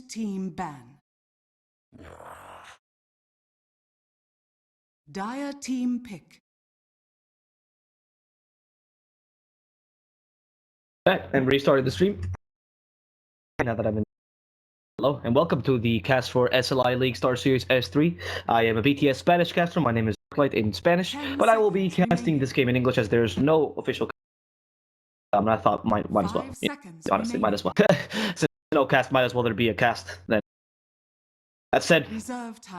team ban. Dire team pick. Right, and restarted the stream. Now that I'm in. Hello, and welcome to the cast for SLI League StarSeries S3. I am a BTS Spanish caster. My name is Light in Spanish, but I will be casting this game in English as there's no official. I thought might as well. Yeah, honestly, might as well. Since no cast, might as well there be a cast. Then that said,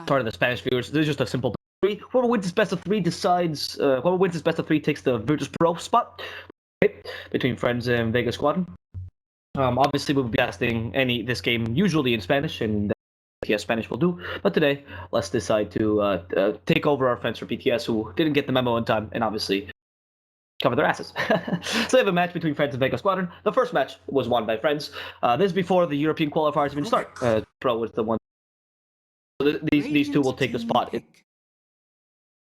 part of the Spanish viewers, this is just a simple three. Whoever wins this best of three decides. Whoever wins this best of three takes the Virtus Pro spot. Right? Between Friends and Vega Squadron. Obviously, we'll be casting this game usually in Spanish, and BTS Spanish will do. But today, let's decide to take over our friends for BTS who didn't get the memo in time, and obviously cover their asses. So we have a match between Friends and Vega Squadron. The first match was won by Friends. This is before the European qualifiers even start. Pro was the one. So these two will take the spot.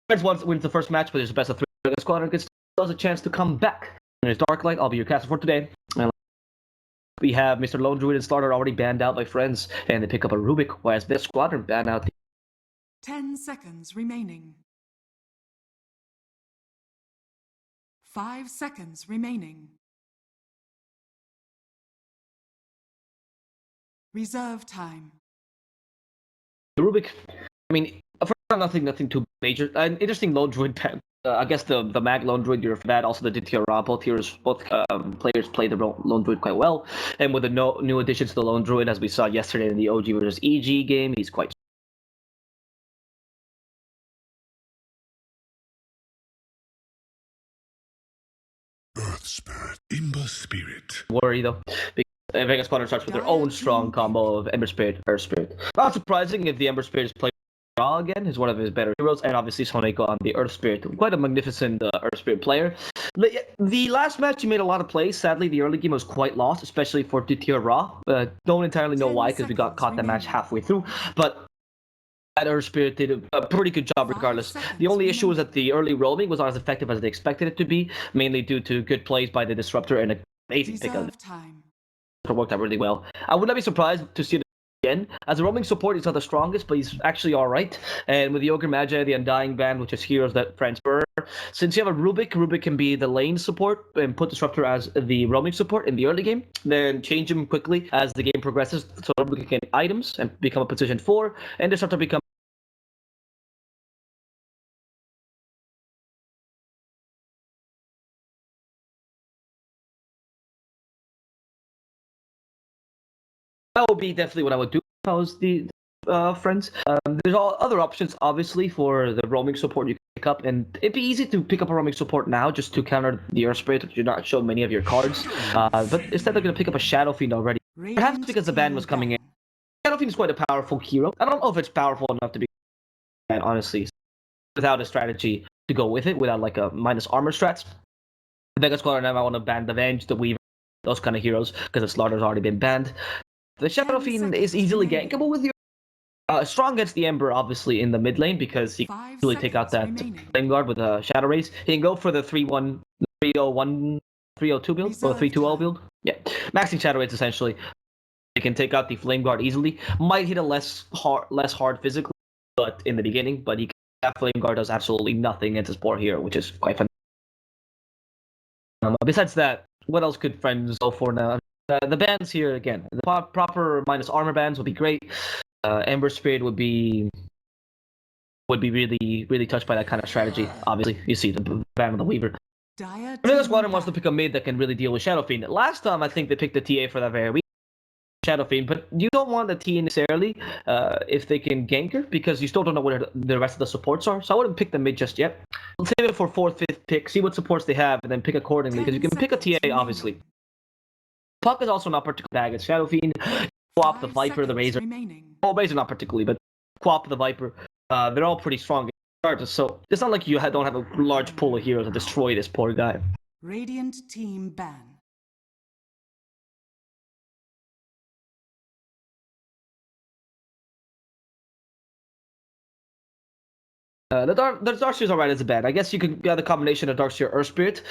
Friends wins the first match, but there's a best of three. Vega Squadron gets a chance to come back. There's Darklight. I'll be your caster for today. We have Mr. Lone Druid and StarLadder already banned out by Friends, and they pick up a Rubik, whereas this Squadron banned out. 10 seconds remaining. 5 seconds remaining. Reserve time. The Rubik, I mean, for nothing too major. An interesting Lone Druid ban. I guess the Mag Lone Druid, you're for that. Also the DTR both players play the Lone Druid quite well. And with the new additions to the Lone Druid, as we saw yesterday in the OG versus EG game, he's quite Earth Spirit, Imba Spirit. worry though. Vega Squadron starts with their own strong combo of Ember Spirit, Earth Spirit. Not surprising if the Ember Spirit is played Raw again, is one of his better heroes, and obviously Soneko on the Earth Spirit. Quite a magnificent Earth Spirit player. The last match he made a lot of plays. Sadly, the early game was quite lost, especially for DTR Raw. Don't entirely know why, because we got caught that match halfway through. But that Earth Spirit did a pretty good job regardless. The only issue was that the early roaming was not as effective as they expected it to be, mainly due to good plays by the Disruptor and an amazing pick up. It worked out really well. I would not be surprised to see it again. As a roaming support, he's not the strongest, but he's actually alright. And with the Ogre Magi, the Undying Band, which is heroes that Friends prefer, since you have a Rubik can be the lane support and put Disruptor as the roaming support in the early game. Then change him quickly as the game progresses, so Rubik can get items and become a position 4, and Disruptor become that would be definitely what I would do if I was the Friends. There's all other options, obviously, for the roaming support you can pick up, and it'd be easy to pick up a roaming support now just to counter the Earth Spirit if you're not showing many of your cards. But instead, they're going to pick up a Shadow Fiend already. Perhaps because the ban was coming in. Shadow Fiend is quite a powerful hero. I don't know if it's powerful enough to be banned, honestly, without a strategy to go with it, without like a minus armor strats. The Vega Squadron now I want to ban the Venge, the Weaver, those kind of heroes, because the Slaughter's already been banned. The Shadow Fiend is easily gankable with your strong against the Ember, obviously, in the mid lane, because he can easily take out that Flame Guard with a Shadow Rays. He can go for the 3-1, 3-0-1, 3-0-2 build, or 3-2-0 build. Yeah, maxing Shadow Rays, essentially. He can take out the Flame Guard easily. Might hit a less hard physically, but in the beginning, but that Flame Guard does absolutely nothing against his poor hero, which is quite fun. Besides that, what else could Friends go for now? The bans here, again, the proper minus armor bans would be great. Ember Spirit would be really touched by that kind of strategy. Obviously, you see the ban of the Weaver. Vega Squadron wants to pick a mid that can really deal with Shadow Fiend. Last time, I think they picked the TA for that very weak Shadow Fiend, but you don't want the TA necessarily if they can gank her, because you still don't know what the rest of the supports are. So I wouldn't pick the mid just yet. Let's save it for 4th, 5th pick, see what supports they have, and then pick accordingly, because you can pick a TA, obviously. Puck is also not particularly bad against Shadow Fiend. Quap, the Viper, the Razor. Well, Razor not particularly, but Quap, the Viper. They're all pretty strong characters, so it's not like you don't have a large pool of heroes to destroy this poor guy. Radiant team ban. The Darkseer is alright as a ban. I guess you could get the combination of Darkseer Earth Spirit.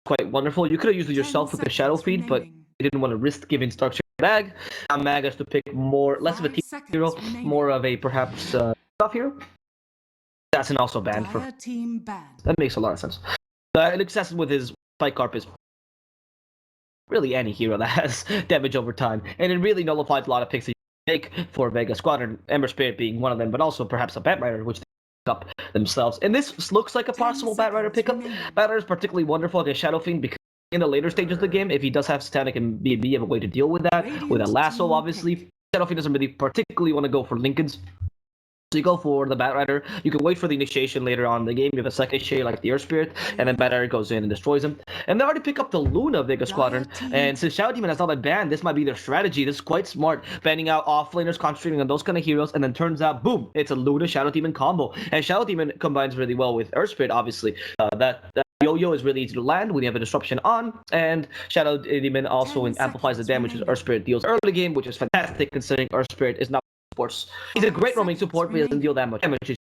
Quite wonderful. You could have used it yourself with the Shadow Fiend, but you didn't want to risk giving Darkseer bag. Mag has to pick less of a 5 team hero, seconds remaining. more of a perhaps tough hero. That's an also banned for. Dire team banned. That makes a lot of sense. Excessive with his Spike Carp is really any hero that has damage over time, and it really nullifies a lot of picks that you make for Vega Squadron, Ember Spirit being one of them, but also perhaps a Batrider, which they pick up themselves. And this looks like a 10 possible Batrider pickup. remaining. Batrider is particularly wonderful against Shadow Fiend because in the later stages of the game, if he does have Satanic and B, you have a way to deal with that. Radiant with a lasso, team obviously. pick. Shadow Fiend doesn't really particularly want to go for Lincolns. So you go for the Batrider. You can wait for the initiation later on in the game. You have a second initiate like the Earth Spirit, and then Batrider goes in and destroys him. And they already pick up the Luna Vega Squadron. And since Shadow Demon has not been banned, this might be their strategy. This is quite smart. Banning out offlaners, concentrating on those kind of heroes, and then turns out, boom, it's a Luna Shadow Demon combo. And Shadow Demon combines really well with Earth Spirit, obviously. That Yo-Yo is really easy to land when you have a disruption on, and Shadow Demon also amplifies the damage as Earth Spirit deals early game, which is fantastic considering Earth Spirit is not supports. He's a great roaming support, but he doesn't deal that much damage. He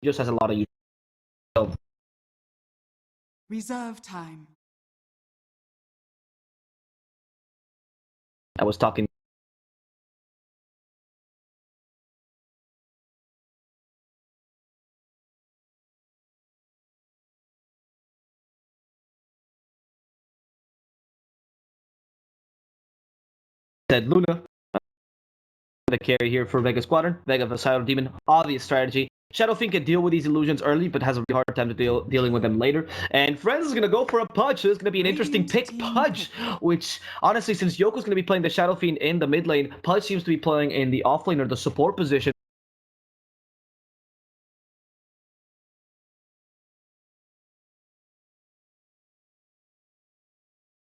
just has a lot of use. So, Reserve time. I was talking. Said Luna, the carry here for Vega Squadron. Vega vs Shadow Demon, obvious strategy. Shadow Fiend can deal with these illusions early, but has a really hard time to dealing with them later. And Friends is going to go for a Pudge, so it's going to be an interesting pick. Pudge, which, honestly, since Yoko's going to be playing the Shadow Fiend in the mid lane, Pudge seems to be playing in the off lane or the support position.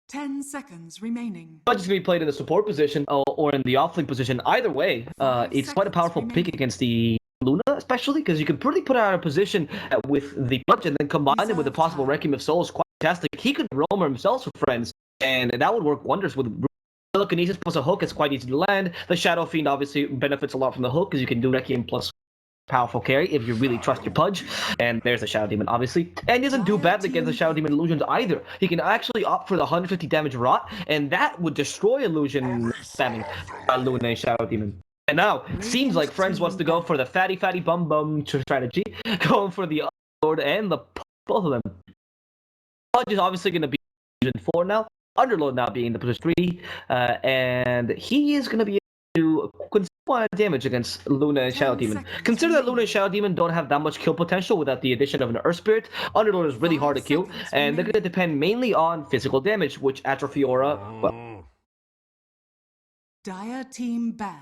10 seconds remaining. Pudge is going to be played in the support position or in the off-lane position. Either way, it's quite a powerful pick against the Luna, especially because you can pretty put it out of position with the Pudge and then combine it with the possible Requiem of Souls. Quite fantastic. He could roam himself for Friends, and that would work wonders with Telekinesis plus a hook. It's quite easy to land. The Shadow Fiend obviously benefits a lot from the hook because you can do Requiem plus powerful carry if you really trust your Pudge. And there's the Shadow Demon, obviously. And he doesn't do badly against the Shadow Demon illusions either. He can actually opt for the 150 damage Rot, and that would destroy illusion spamming Luna and Shadow Demon. And now, seems like Friends wants to go for the fatty bum bum strategy, going for the Lord and the both of them. Pudge is obviously going to be position 4 now. Underlord now being the position 3, and he is going to be able to damage against Luna and Shadow Demon. Consider that Luna and Shadow Demon don't have that much kill potential without the addition of an Earth Spirit. Underlord is really hard to kill, and they're going to depend mainly on physical damage, which Atrophy Aura. Well, Dire team ban.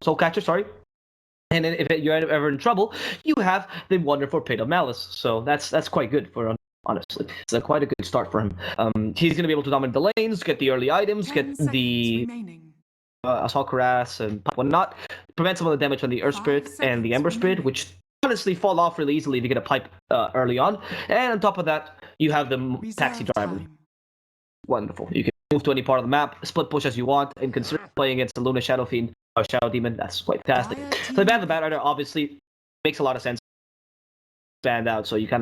Soul Catcher, sorry. And then if you're ever in trouble, you have the wonderful Pit of Malice. So that's quite good for. Honestly, it's quite a good start for him. He's going to be able to dominate the lanes, get the early items, get the Assault Cuirass and whatnot, prevent some of the damage on the Earth Spirit and the Ember Spirit, which honestly fall off really easily if you get a pipe early on. And on top of that, you have the Taxi Driver. Wonderful. You can move to any part of the map, split push as you want, and consider playing against the Luna Shadow Fiend or Shadow Demon. That's quite fantastic. So the ban the Batrider obviously makes a lot of sense. Banned out, so you can.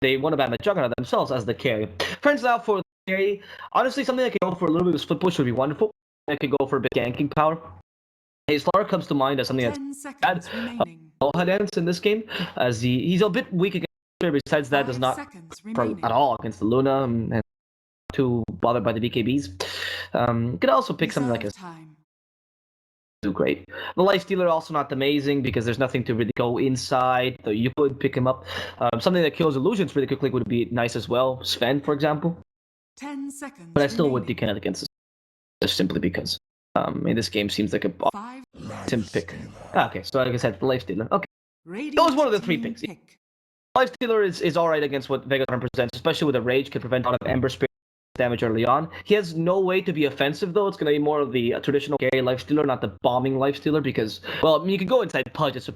They want to ban the Juggernaut themselves as the carry. Friends now for the carry. Honestly, something that can go for a little bit of split push would be wonderful. That could go for a bit of ganking power. His Star comes to mind as something that's bad. Dance in this game, as he's a bit weak against Spirit. Besides that, does not at all against the Luna and too bothered by the BKBs. Could also pick something like a. Do great. The Lifestealer also not amazing because there's nothing to really go inside, though you could pick him up. Something that kills illusions really quickly would be nice as well. Sven, for example. 10 seconds. But I still would decant against this, just simply because in this game seems like a sim pick. Okay, so like I said, the Lifestealer. Okay, that was one of the 3 picks. Lifestealer is alright against what Vega presents, especially with a Rage, can prevent a lot of Ember Spirit damage early on. He has no way to be offensive though. It's going to be more of the traditional carry Lifestealer, not the bombing Lifestealer, because, well, I mean, you can go inside Pudge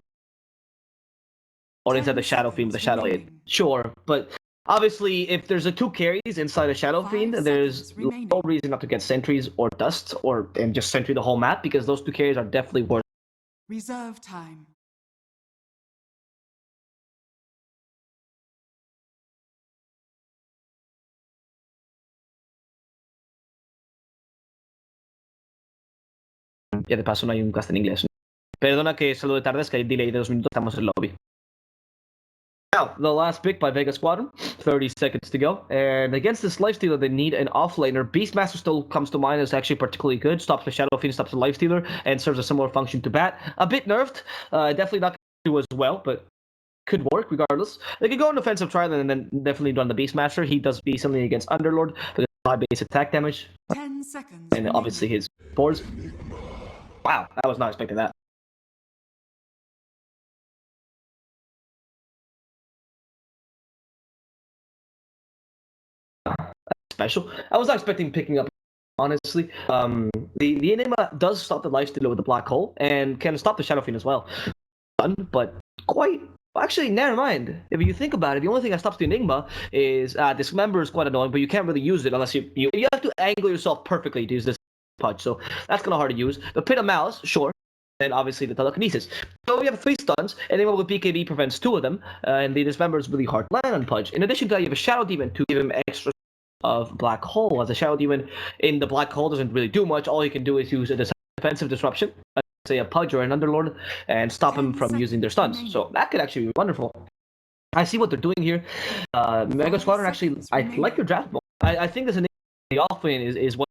or inside the Shadow Fiend with the Shadow Blade. Sure, but obviously if there's 2 carries inside a Shadow Fiend, there's no reason not to get sentries or dust and just sentry the whole map, because those 2 carries are definitely worth. Reserve time. Ya de paso no hay un cast en inglés. Perdona que salude tarde, es que hay delay de 2 minutos, estamos en el lobby. Now, the last pick by Vega Squadron, 30 seconds to go. And against this lifestealer, they need an offlaner. Beastmaster still comes to mind as actually particularly good. Stops the Shadow Fiend, stops the lifestealer, and serves a similar function to Bat. A bit nerfed, definitely not going to do as well, but could work regardless. They could go on offensive trial and then definitely run the Beastmaster. He does decently against Underlord because high base attack damage. 10 seconds. And obviously his boards. Wow, I was not expecting that. Special. I was not expecting picking up, honestly. The Enigma does stop the lifestealer with the black hole and can stop the Shadow Fiend as well. But quite actually, never mind. If you think about it, the only thing that stops the Enigma is Dismember is quite annoying, but you can't really use it unless you have to angle yourself perfectly to use this punch. So that's kind of hard to use. The Pit of Malice, sure. And obviously the telekinesis. So we have 3 stuns. Anyone with BKB prevents 2 of them, and the Dismember is really hard to land on punch. In addition to that, you have a Shadow Demon to give him extra of Black Hole, as a Shadow Demon in the Black Hole doesn't really do much. All he can do is use a defensive disruption, say a Pudge or an Underlord, and stop him from using their stuns. So that could actually be wonderful. I see what they're doing here. Mega Squadron actually, I like your draft mode. I think this the offlane is what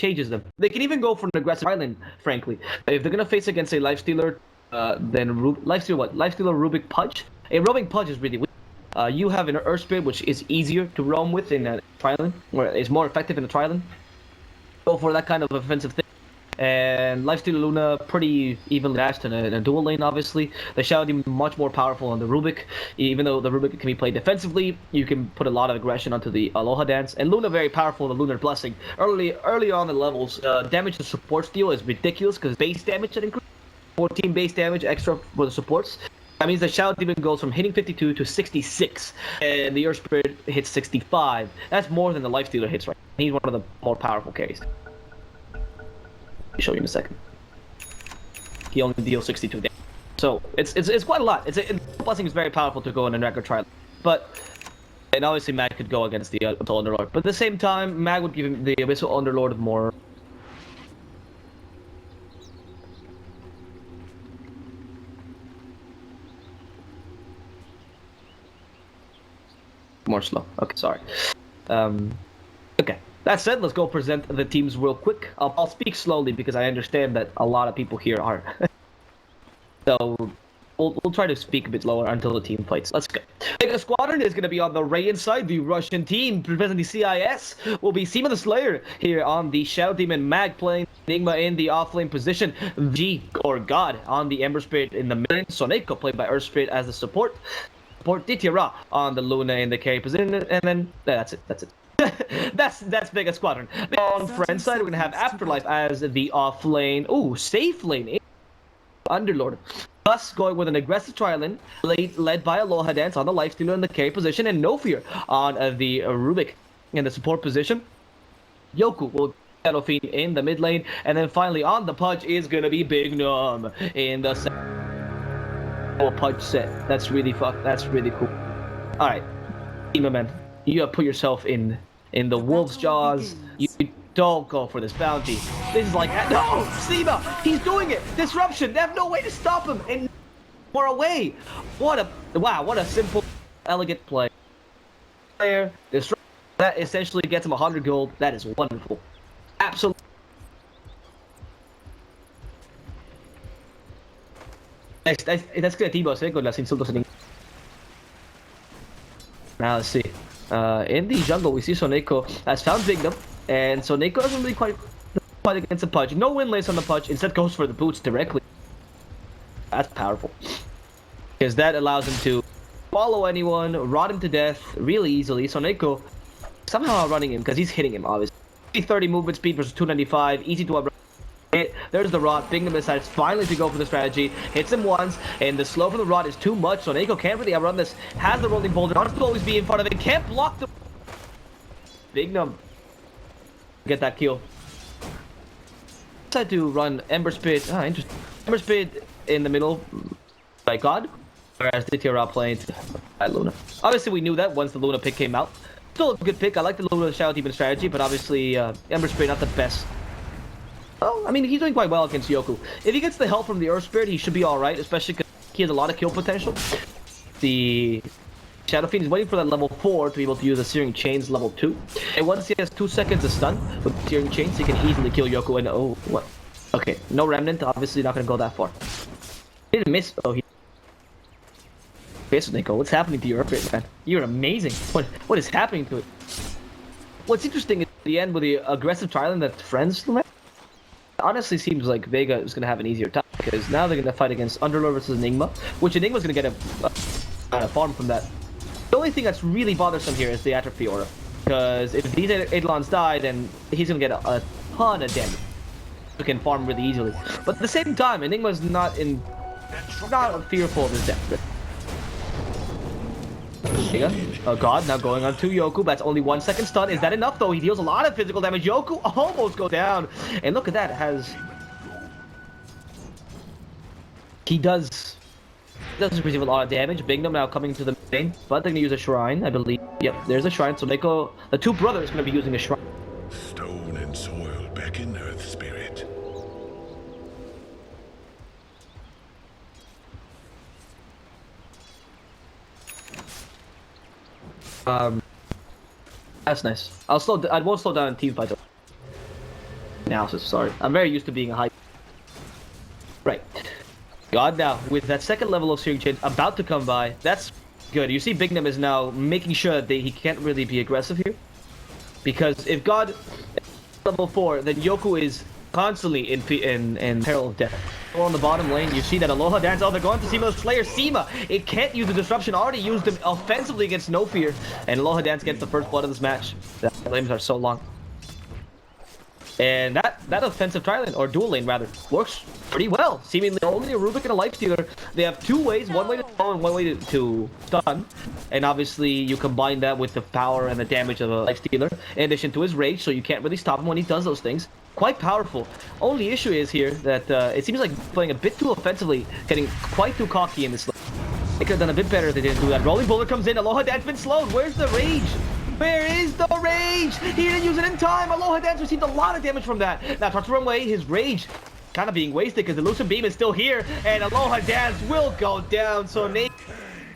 changes them. They can even go for an aggressive island, frankly. If they're gonna face against a Lifestealer, then Lifestealer Rubik Pudge. A Rubik Pudge is really weak. You have an Earth Spirit, which is easier to roam with in a Tri-Island, or is more effective in a Tri-Island. Go for that kind of offensive thing. And Lifestealer Luna pretty evenly matched in a dual lane, obviously. The Shadow Demon much more powerful on the Rubik. Even though the Rubik can be played defensively, you can put a lot of aggression onto the Aloha Dance. And Luna very powerful in the Lunar Blessing. Early on the levels, damage to supports deal is ridiculous because base damage that increases. 14 base damage extra for the supports. That means the Shadow Demon goes from hitting 52 to 66, and the Earth Spirit hits 65. That's more than the Lifestealer hits, right? He's one of the more powerful carries. I'll show you in a second. He only deals 62 damage. So it's quite a lot. Blessing is very powerful to go in a record trial. And obviously Mag could go against the Underlord. But at the same time, Mag would give him the Abyssal Underlord more slow. Okay, sorry. Okay. That said, let's go present the teams real quick. I'll speak slowly because I understand that a lot of people here are. So we'll try to speak a bit lower until the team fights. Let's go. Vega Squadron is going to be on the Ray side. The Russian team presenting the CIS will be Seema the Slayer here on the Shadow Demon. Mag playing Enigma in the offlane position. G or God on the Ember Spirit in the middle. Soneko played by Earth Spirit as the support. Ditya on the Luna in the carry position, and then that's it. that's Vega Squadron. On Friend side, we're gonna have Afterlife as the off lane. Ooh, safe lane. Underlord. Us going with an aggressive Tri-Lane, led by Aloha Dance on the Lifestealer in the carry position, and No Fear on the Rubik in the support position. Yoku will Shadow Fiend in the mid lane, and then finally on the Pudge is gonna be Big Nom in the Pudge set. That's really cool. Alright, Ema man, you gotta put yourself in the wolf's jaws. You don't go for this bounty. This is like, no, Seema, he's doing it. Disruption. They have no way to stop him. And more away. What a simple, elegant play. There, disruption. That essentially gets him 100 gold. That is wonderful. Absolutely. That's creativo, con las insultos en inglés. Now let's see. In the jungle, we see Soneko has found Big Nom, and Soneko doesn't really quite fight against the Pudge. No win lace on the Pudge, instead goes for the boots directly. That's powerful. Because that allows him to follow anyone, rot him to death really easily. Soneko somehow outrunning him because he's hitting him, obviously. 30 movement speed versus 295, easy to outrun. There's the rot. Bingham decides finally to go for the strategy. Hits him once, and the slow from the rot is too much. So Soneko can't really outrun this. Has the rolling boulder. Wants to always be in front of it. Can't block the Bingham. Get that kill. Decide to run Ember Spirit. Interesting. Ember Spirit in the middle by God, whereas Ditya playing by Luna. Obviously, we knew that once the Luna pick came out. Still a good pick. I like the Luna Shadow Demon strategy, but obviously Ember Spirit not the best Oh, I mean, he's doing quite well against Yoku. If he gets the help from the Earth Spirit, he should be alright, especially because he has a lot of kill potential. The Shadow Fiend is waiting for that level 4 to be able to use the Searing Chains level 2. And once he has 2 seconds of stun with Searing Chains, he can easily kill Yoku. And oh, what? Okay, no Remnant, obviously not going to go that far. He didn't miss. Oh, he. Basically, Nico, what's happening to your Earth Spirit, man? You're amazing. What is happening to it? What's interesting is at the end with the aggressive trialing that Friends. Honestly, seems like Vega is going to have an easier time because now they're going to fight against Underlord versus Enigma, which Enigma's going to get a farm from that. The only thing that's really bothersome here is the Atrophy Aura, because if these Eidolons die, then he's going to get a ton of damage. You can farm really easily, but at the same time, Enigma's not fearful of his death. Vega, oh god, now going on to Yoku. That's only 1 second stun. Is that enough though? He deals a lot of physical damage. Yoku almost goes down. And look at that, he does receive a lot of damage. Bignum now coming to the main, but they're gonna use a shrine, I believe. Yep, there's a shrine. So Mako, the 2 brothers, gonna be using a shrine. Stone and soil back in Earth Spirit. That's nice. I won't slow down in team fights. Analysis, sorry. I'm very used to being a high. Right. God, now with that second level of Searing Chains about to come by, that's good. You see, Bignum is now making sure that he can't really be aggressive here, because if God level 4, then Yoku is constantly in peril of death. On the bottom lane, you see that Aloha Dance. Oh, they're going to Seema Slayer. Seema, it can't use the disruption. Already used them offensively against No Fear, and Aloha Dance gets the first blood of this match. The lanes are so long, and that offensive tri-lane, or dual lane rather, works pretty well. Seemingly only a Rubik and a Lifestealer. They have 2 ways, one way to stun and one way to stun, and obviously you combine that with the power and the damage of a Lifestealer in addition to his rage, so you can't really stop him when he does those things. Quite powerful. Only issue is here that it seems like playing a bit too offensively, getting quite too cocky in this lane. They could have done a bit better if they didn't do that. Rolling Boulder comes in. Aloha Dance been slowed. Where's the rage? Where is the rage? He didn't use it in time. Aloha Dance received a lot of damage from that. Now tries to run away. His rage kind of being wasted because the Elusive Beam is still here, and Aloha Dance will go down. So Nate,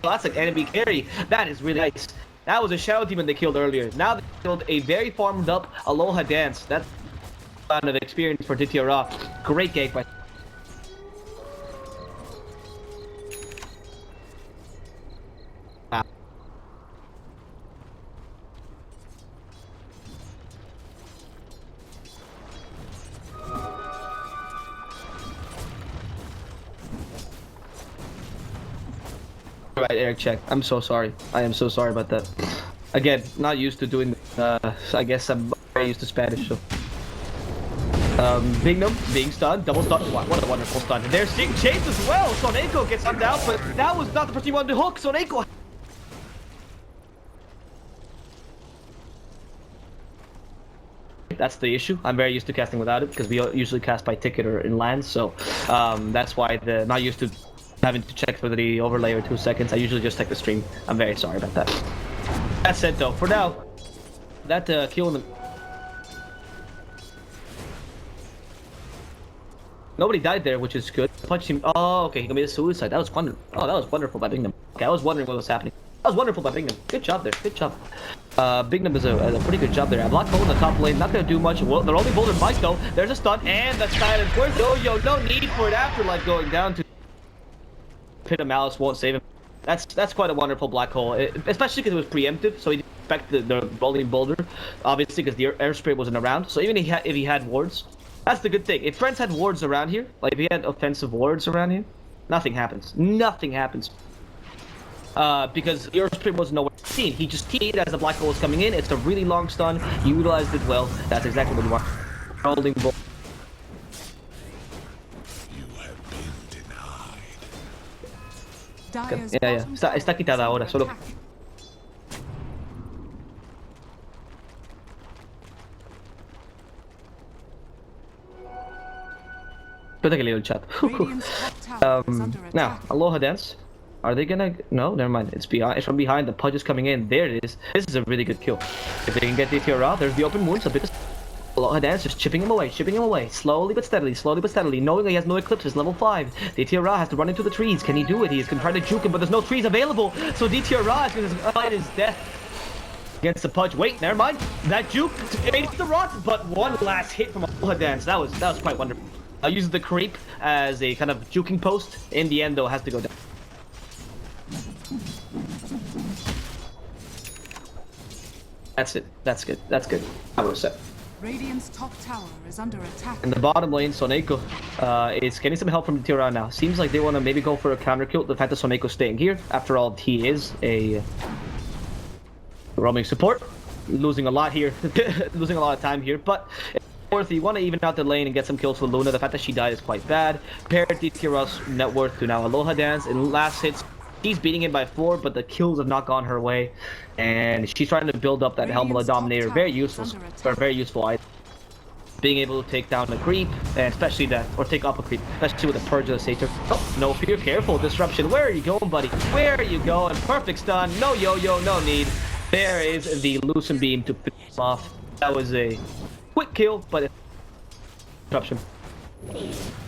that's an enemy carry. That is really nice. That was a Shadow Demon they killed earlier. Now they killed a very farmed up Aloha Dance. That's kind of experience for DTRA. Great gank by. Right, Eric, check. I'm so sorry. I am so sorry about that. Again, not used to doing. I guess I'm very used to Spanish. So. Bignum being stunned, double stun. Wow, what a wonderful stun. There's Searing Chains as well. Soneko gets stunned out, but that was not the person you wanted to hook. Soneko. That's the issue. I'm very used to casting without it because we usually cast by ticket or in lands, so that's why the not used to having to check for the overlay or 2 seconds. I usually just check the stream. I'm very sorry about that. That said, though, for now, that kill in the... Nobody died there, which is good. Punch him. Oh, okay, he committed suicide. That was wonderful. Oh, that was wonderful by Bignum. Okay, I was wondering what was happening. That was wonderful by Bignum. Good job there. Good job. Bignum is a pretty good job there. Black Hole in the top lane, not gonna do much. Well, they're only Boulder Bike though. There's a stun and the silence. Where's Yo-Yo? No need for it. Afterlife going down to Pit of Malice won't save him. That's quite a wonderful Black Hole, especially because it was preemptive, so he didn't expect the rolling boulder, obviously because the air spirit wasn't around. So even if he had wards, that's the good thing. If Friends had wards around here, like if he had offensive wards around here, nothing happens. Nothing happens. Because the air spirit was nowhere seen. He just teed as the Black Hole was coming in. It's a really long stun. He utilized it well. That's exactly what you want. Rolling boulder. Ya. Está quitada ahora, solo... Espérate que leo el chat. Now, Aloha Dance. Are they gonna... No, never mind. It's from behind. The Pudge is coming in. There it is. This is a really good kill. If they can get the TR out, there's the open wounds. A bit of F.R.I.E.N.D.S just chipping him away, slowly but steadily, knowing he has no eclipses, level 5. DTR has to run into the trees. Can he do it? He is going to try to juke him, but there's no trees available, so DTR is going to fight his death against the Pudge. Wait, never mind. That juke aids the rot, but one last hit from F.R.I.E.N.D.S. That was quite wonderful. Uses the creep as a kind of juking post. In the end, though, has to go down. That's it. That's good. I was set. Radiant's top tower is under attack. In the bottom lane, Soneko is getting some help from the Tira now. Seems like they want to maybe go for a counter kill. The fact that Soneko's staying here, after all, he is a roaming support, losing a lot here, losing a lot of time here. But if you want to even out the lane and get some kills for Luna, the fact that she died is quite bad. Paired Tira's net worth to now F.R.I.E.N.D.S. in last hits. She's beating him by 4, but the kills have not gone her way, and she's trying to build up that Helmula Dominator. Very useful, very useful item. Being able to take down the creep, and especially that, or take up a creep, especially with the Purge of the Satyr. Oh, no fear, careful, disruption. Where are you going, buddy? Where are you going? Perfect stun, no yo-yo, no need. There is the Lucent Beam to pick him off. That was a quick kill, but disruption.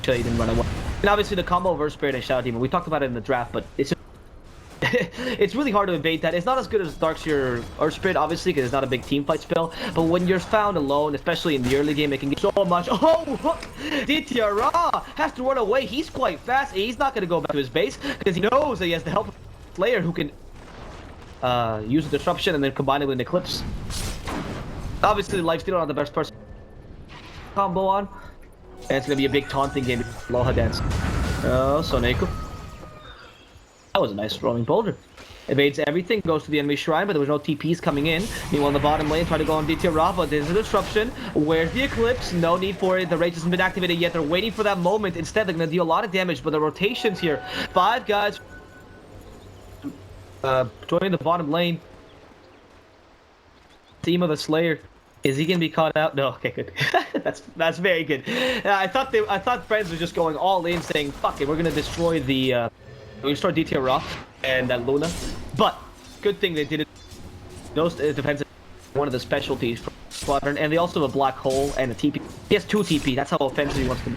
Sure, he didn't run away. And obviously the combo of Earth Spirit and Shadow Demon, we talked about it in the draft, but it's it's really hard to evade that. It's not as good as Darkseer Earth Spirit, obviously, because it's not a big team fight spell. But when you're found alone, especially in the early game, it can get so much. Oh, look! DTR has to run away. He's quite fast. He's not going to go back to his base because he knows that he has the help of a player who can use the disruption and then combine it with an eclipse. Obviously, Lifestealer not the best person combo on. And it's going to be a big taunting game. F.R.I.E.N.D.S. Oh, Soneko. That was a nice rolling boulder. Evades everything, goes to the enemy shrine, but there was no TPs coming in. Meanwhile, in the bottom lane, try to go on DTR, but there's a disruption. Where's the eclipse? No need for it. The rage hasn't been activated yet. They're waiting for that moment. Instead, they're going to deal a lot of damage, but the rotations here. 5 guys joining the bottom lane. Team of the Slayer. Is he gonna be caught out? No. Okay, good. that's very good. I thought Friends was just going all in, saying, "Fuck it, we're gonna destroy the." We start DTR Rock and Luna, but good thing they did it. Those defense is one of the specialties for Squadron, and they also have a black hole and a TP. He has 2 TP. That's how offensive he wants to. He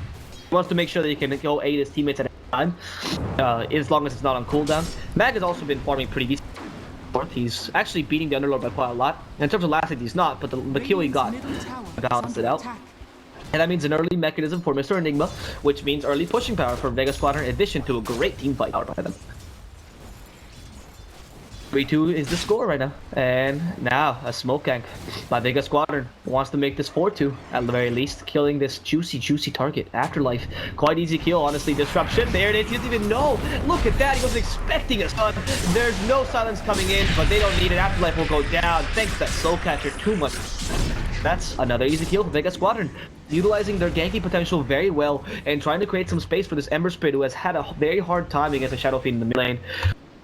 wants to make sure that he can go aid his teammates at any time, as long as it's not on cooldown. Mag has also been farming pretty decent. He's actually beating the Underlord by quite a lot. In terms of last hit, he's not, but the kill he got balanced it out. And that means an early mechanism for Mr. Enigma, which means early pushing power for Vega Squadron in addition to a great team fight powered by them. 3-2 is the score right now. And now a smoke gank by Vega Squadron wants to make this 4-2 at the very least, killing this juicy target. Afterlife, quite easy kill, honestly. Disruption, there it is. He doesn't even know. Look at that, he wasn't expecting a stun. There's no silence coming in, but they don't need it. Afterlife will go down thanks to that soul catcher. Too much. That's another easy kill for Vega Squadron, utilizing their ganking potential very well and trying to create some space for this Ember Spirit who has had a very hard time against the Shadow Fiend in the mid lane.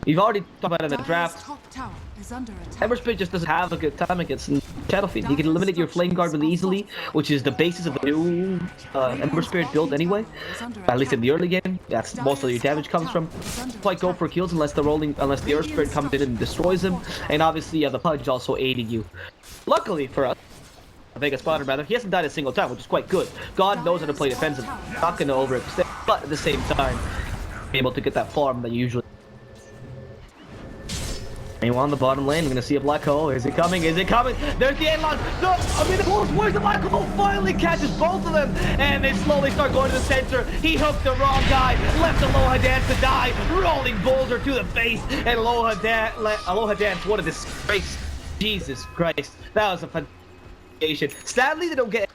We've already talked about it in the draft. Ember Spirit just doesn't have a good time against Shadow Fiend. He can eliminate your Flame Guard really easily, which is the basis of the new Ember Spirit build anyway. At least in the early game, that's most of your damage comes from. Quite go for kills unless the Earth Spirit comes in and destroys him. And obviously, the Pudge also aiding you. Luckily for us, Vega Squadron rather, he hasn't died a single time, which is quite good. God knows how to play defensive. Not going to overextend, but at the same time, be able to get that farm that you usually. Meanwhile, on the bottom lane, we're going to see a black hole. Is it coming? Is it coming? There's the endlines. No, I mean, where's the black hole? Finally catches both of them, and they slowly start going to the center. He hooked the wrong guy, left F.R.I.E.N.D.S to die, rolling boulder to the face, and F.R.I.E.N.D.S, what a disgrace. Jesus Christ, that was a fantastic. Sadly, they don't get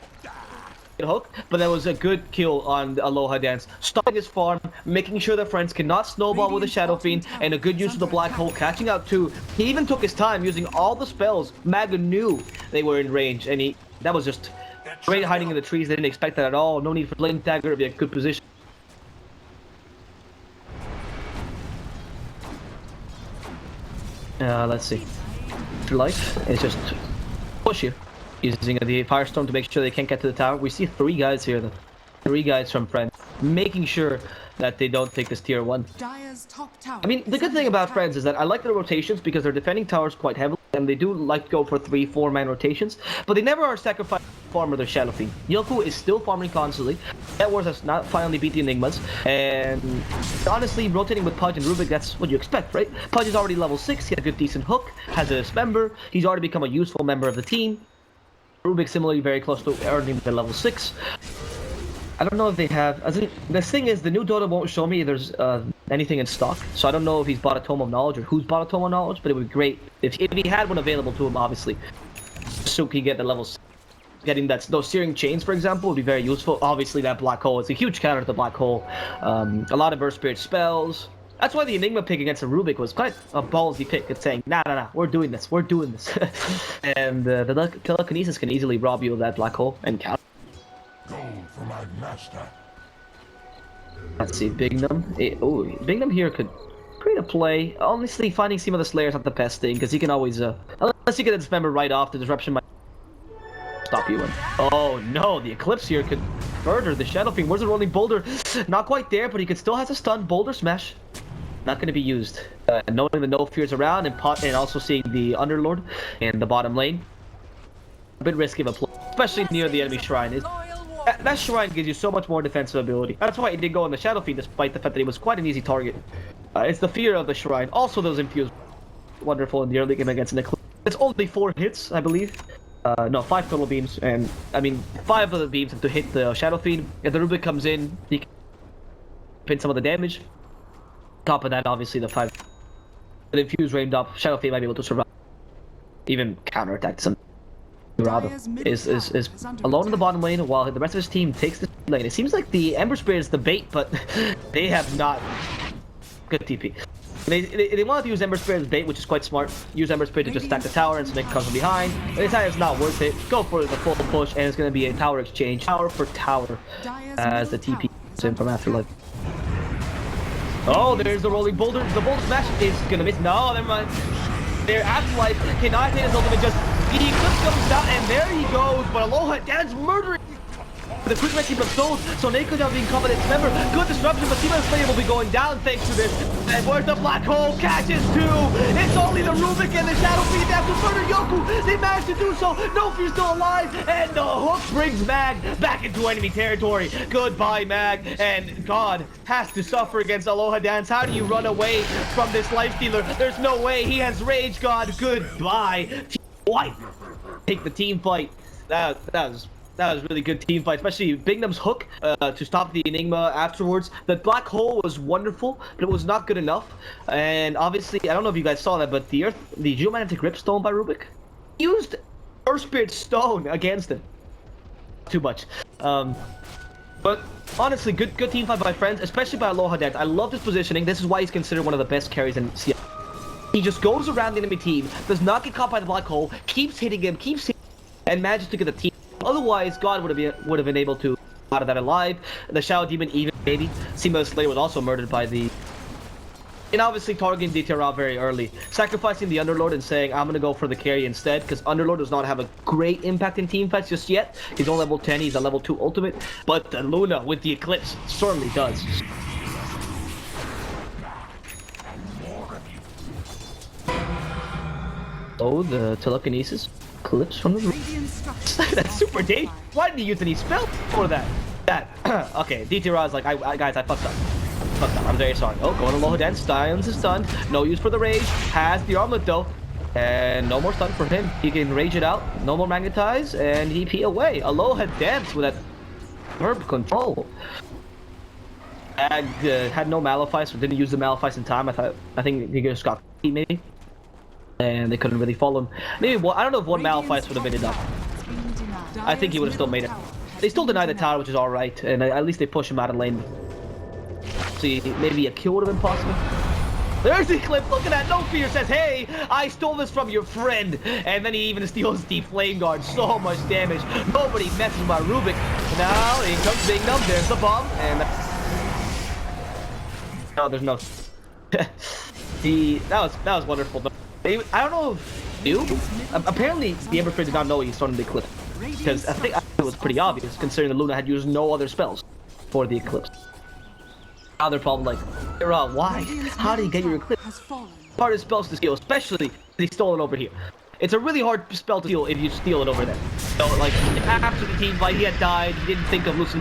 a hook, but that was a good kill on F.R.I.E.N.D.S. Stopping his farm, making sure their friends cannot snowball with the Shadow Fiend, and a good use of the black hole, catching out too. He even took his time using all the spells. Maga knew they were in range, and that was just great hiding in the trees. They didn't expect that at all. No need for Blink Dagger to be a good position. Let's see. Life is just push here. Using the Firestorm to make sure they can't get to the tower. We see 3 guys here, though. 3 guys from Friends, making sure that they don't take this tier 1. I mean, the good thing about Friends is that I like their rotations because they're defending towers quite heavily, and they do like to go for 3-4 man rotations, but they never are sacrificing farmer their Shadow Fiend. Yoku is still farming constantly. That Wars has not finally beat the Enigmas. And honestly, rotating with Pudge and Rubik, that's what you expect, right? Pudge is already level 6. He has a good, decent hook. Has a dismember. He's already become a useful member of the team. Rubik similarly very close to earning the level 6. I don't know if they have... the thing is, the new Dota won't show me if there's anything in stock. So I don't know if he's bought a Tome of Knowledge or who's bought a Tome of Knowledge, but it would be great if he had one available to him, obviously. So he get the level 6. Getting those Searing Chains, for example, would be very useful. Obviously, that Black Hole is a huge counter to the Black Hole. A lot of Burst Spirit spells. That's why the Enigma pick against the Rubik was quite a ballsy pick. It's saying, nah, we're doing this. And the Telekinesis can easily rob you of that Black Hole and counter. Gold for my master. Let's see, Bignum. Bignum here could create a play. Honestly, finding Seam of the Slayer is not the best thing, because he can always, unless you get a dismember right off, the disruption might stop you in. Oh no, the Eclipse here could murder the Shadow Fiend. Where's the Rolling Boulder? Not quite there, but he still has a stun. Boulder Smash. Not going to be used. Knowing the No Fears around and also seeing the Underlord in the bottom lane. A bit risky of a play, especially near the enemy shrine. That shrine gives you so much more defensive ability. That's why he did go on the Shadow Fiend, despite the fact that he was quite an easy target. It's the fear of the shrine. Also, those infused wonderful in the early game against an Eclipse. It's only 4 hits, I believe. No, 5 total beams, and I mean 5 of the beams to hit the Shadow Fiend. If the Rubik comes in, he can pin some of the damage. Top of that, obviously the 5 the infused rained up. Shadow Fiend might be able to survive, even counterattack some. Rather is alone in the bottom lane while the rest of his team takes the lane. It seems like the Ember Spirit is the bait, but they have not good TP. They want to use Ember Spirit as bait, which is quite smart. Use Ember Spirit to just stack the tower and Snake comes from behind. They decide it's not worth it. Go for the full push, and it's going to be a tower exchange, tower for tower, as the TP comes in from Afterlife. Oh, there's the Rolling Boulder. The Boulder Smash is going to miss. No, never mind. Their Afterlife cannot hit his ultimate. Just the Eclipse comes down, and there he goes. But Aloha Dan's murdering the quick match of souls, so Neko now being confident. Remember, good disruption, but Seaman Slayer will be going down thanks to this. And where's the Black Hole? Catches 2. It's only the Rubik and the Shadow Fiend that have to murder Yoku. They managed to do so. No Fear's still alive, and the hook brings Mag back into enemy territory. Goodbye, Mag, and God has to suffer against Aloha Dance. How do you run away from this life stealer? There's no way. He has Rage God. Goodbye. Wipe. Take the team fight. That was really good team fight, especially Bignum's hook to stop the Enigma afterwards. The Black Hole was wonderful, but it was not good enough. And obviously, I don't know if you guys saw that, but the Geomagnetic Ripstone by Rubik used Earth Spirit Stone against him. Too much. But honestly, good team fight by friends, especially by Aloha Dance. I love his positioning. This is why he's considered one of the best carries in CS. He just goes around the enemy team, does not get caught by the Black Hole, keeps hitting him, and manages to get the team. Otherwise, God would have been able to out of that alive. The Shadow Demon even maybe. Seaman Slayer was also murdered by the. And obviously targeting DTR very early, sacrificing the Underlord and saying I'm gonna go for the carry instead, because Underlord does not have a great impact in team fights just yet. He's on level 10. He's a level 2 ultimate, but the Luna with the Eclipse certainly does. Oh, the telekinesis. Eclipse from the that's super dangerous. Why did he use any spell for that? Okay, DTR is like, guys, I fucked up. I'm very sorry. Oh, going to Aloha Dance. Styles is stunned. No use for the rage. Has the armlet though. And no more stun for him. He can rage it out. No more magnetize. And he pee away. Aloha Dance with that herb control. Had no Malefice, or didn't use the Malefice in time. I think he just got maybe. And they couldn't really follow him. Maybe I don't know if one Malefice would have been enough. I think he would have still made it. They still deny the tower, which is alright, and at least they push him out of lane. See, maybe a kill would have been possible. There's the Eclipse. Look at that. No Fear says, hey, I stole this from your friend. And then he even steals the Flame Guard. So much damage. Nobody messes with my Rubik. Now, in comes Bignum. There's the bomb. And no, there's no. That was wonderful. I don't know if you knew. Apparently, the Ember Spirit did not know he started the Eclipse. Because I think it was pretty obvious, considering the Luna had used no other spells for the Eclipse. Now they're probably like, why? How did you get your Eclipse? Part of spells to steal, especially if they stole it over here. It's a really hard spell to steal if you steal it over there. So, like, after the team fight, he had died, he didn't think of losing.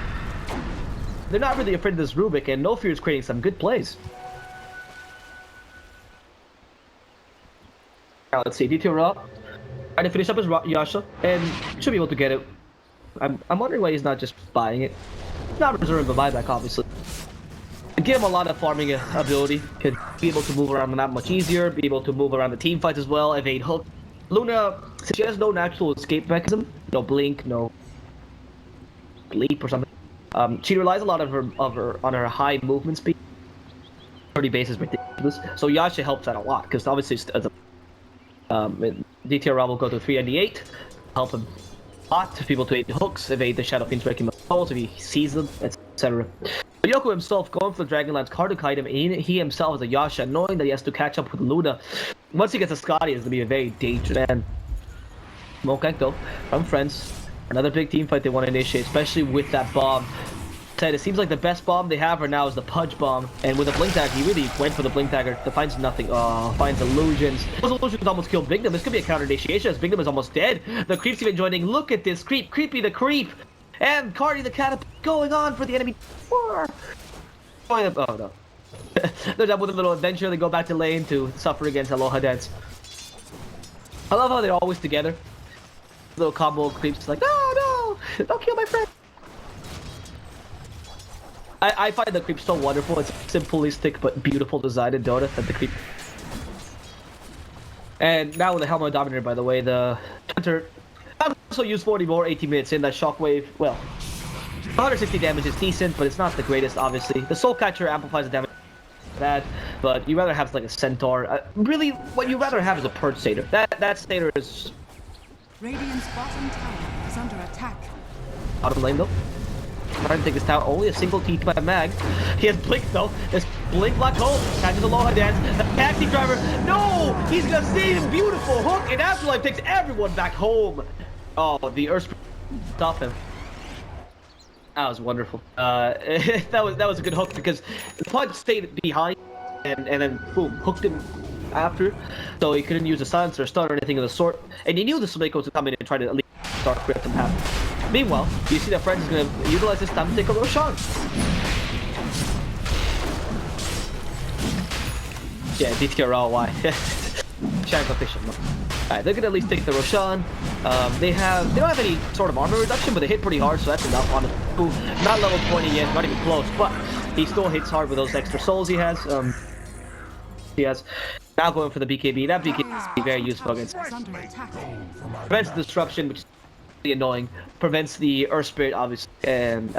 They're not really afraid of this Rubik, and No Fear is creating some good plays. Now, let's see, DT Raw. Trying to finish up his Yasha, and should be able to get it. I'm wondering why he's not just buying it. Not reserving the buyback, obviously. Give him a lot of farming ability. Could be able to move around the map much easier, be able to move around the team fights as well, evade hook. Luna, she has no natural escape mechanism, no blink, no leap or something. She relies a lot on her high movement speed. 30 base is ridiculous. So Yasha helps that a lot, because obviously as a DTR will go to 398, help him a lot to be able to evade hooks, evade the Shadow Fiend's wrecking balls if he sees them, etc. Yoko himself going for the Dragonlance card to kite him, he himself is a Yasha, knowing that he has to catch up with Luna. Once he gets a Scotty, it's going to be a very dangerous man. Mokek though, from Friends, another big team fight they want to initiate, especially with that bomb. It seems like the best bomb they have right now is the Pudge bomb, and with the Blink Dagger, he really went for the Blink Dagger. Finds nothing. Oh, finds illusions. Those illusions almost killed Bignum. This could be a counter initiation as Bignum is almost dead. The creep's even joining. Look at this creep, Creepy the creep, and Cardi the catapult going on for the enemy. Oh no. They're done with a little adventure. They go back to lane to suffer against Aloha Dance. I love how they're always together. Little combo creeps like, no, don't kill my friend. I find the creep so wonderful. It's simplistic but beautiful design in Dota at the creep. And now with the Helmet Dominator, by the way, the Hunter also used 40 more 18 minutes in that shockwave. Well, 160 damage is decent, but it's not the greatest, obviously. The Soul Catcher amplifies the damage bad, but you rather have like a Centaur. Really, what you rather have is a Purge Satyr. That Satyr is... Radiant's bottom tower is under attack. Bottom lane though. Trying to take this tower, only a single TP by Mag. He has Blink though. This Blink Black Hole catches Aloha Dance. The taxi driver, no! He's gonna save him. Beautiful hook, and Afterlife takes everyone back home. Oh, the Earth stop him. That was wonderful. That was a good hook because the Pudge stayed behind and then boom, hooked him after, so he couldn't use a silencer or stun or anything of the sort. And he knew the Sumeko was to come in and try to at least start crit him half. Meanwhile, you see that Friends is going to utilize this time to take over Roshan. Yeah, DTRL, why? Shanghai official. Alright, they're going to at least take the Roshan. They don't have any sort of armor reduction, but they hit pretty hard, so that's enough on it. Not level 20 yet, not even close, but he still hits hard with those extra souls he has. Now going for the BKB. That BKB is very useful against. Prevents disruption, which is really annoying. Prevents the Earth Spirit, obviously, and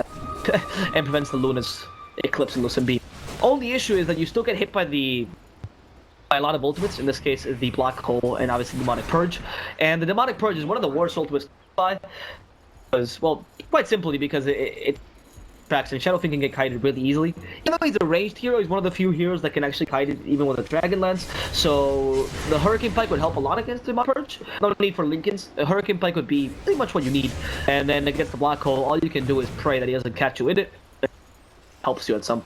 prevents the Luna's Eclipse and Lucent Beam. Only issue is that you still get hit by a lot of ultimates. In this case, the Black Hole and obviously Demonic Purge. And the Demonic Purge is one of the worst ultimates to buy. Because, well, quite simply because it tracks, and Shadow Fiend can get kited really easily. Even though he's a ranged hero, he's one of the few heroes that can actually kite it even with a Dragon Lance. So the Hurricane Pike would help a lot against the Purge. No need for Lincolns. The Hurricane Pike would be pretty much what you need. And then against the Black Hole, all you can do is pray that he doesn't catch you in it. It helps you at some.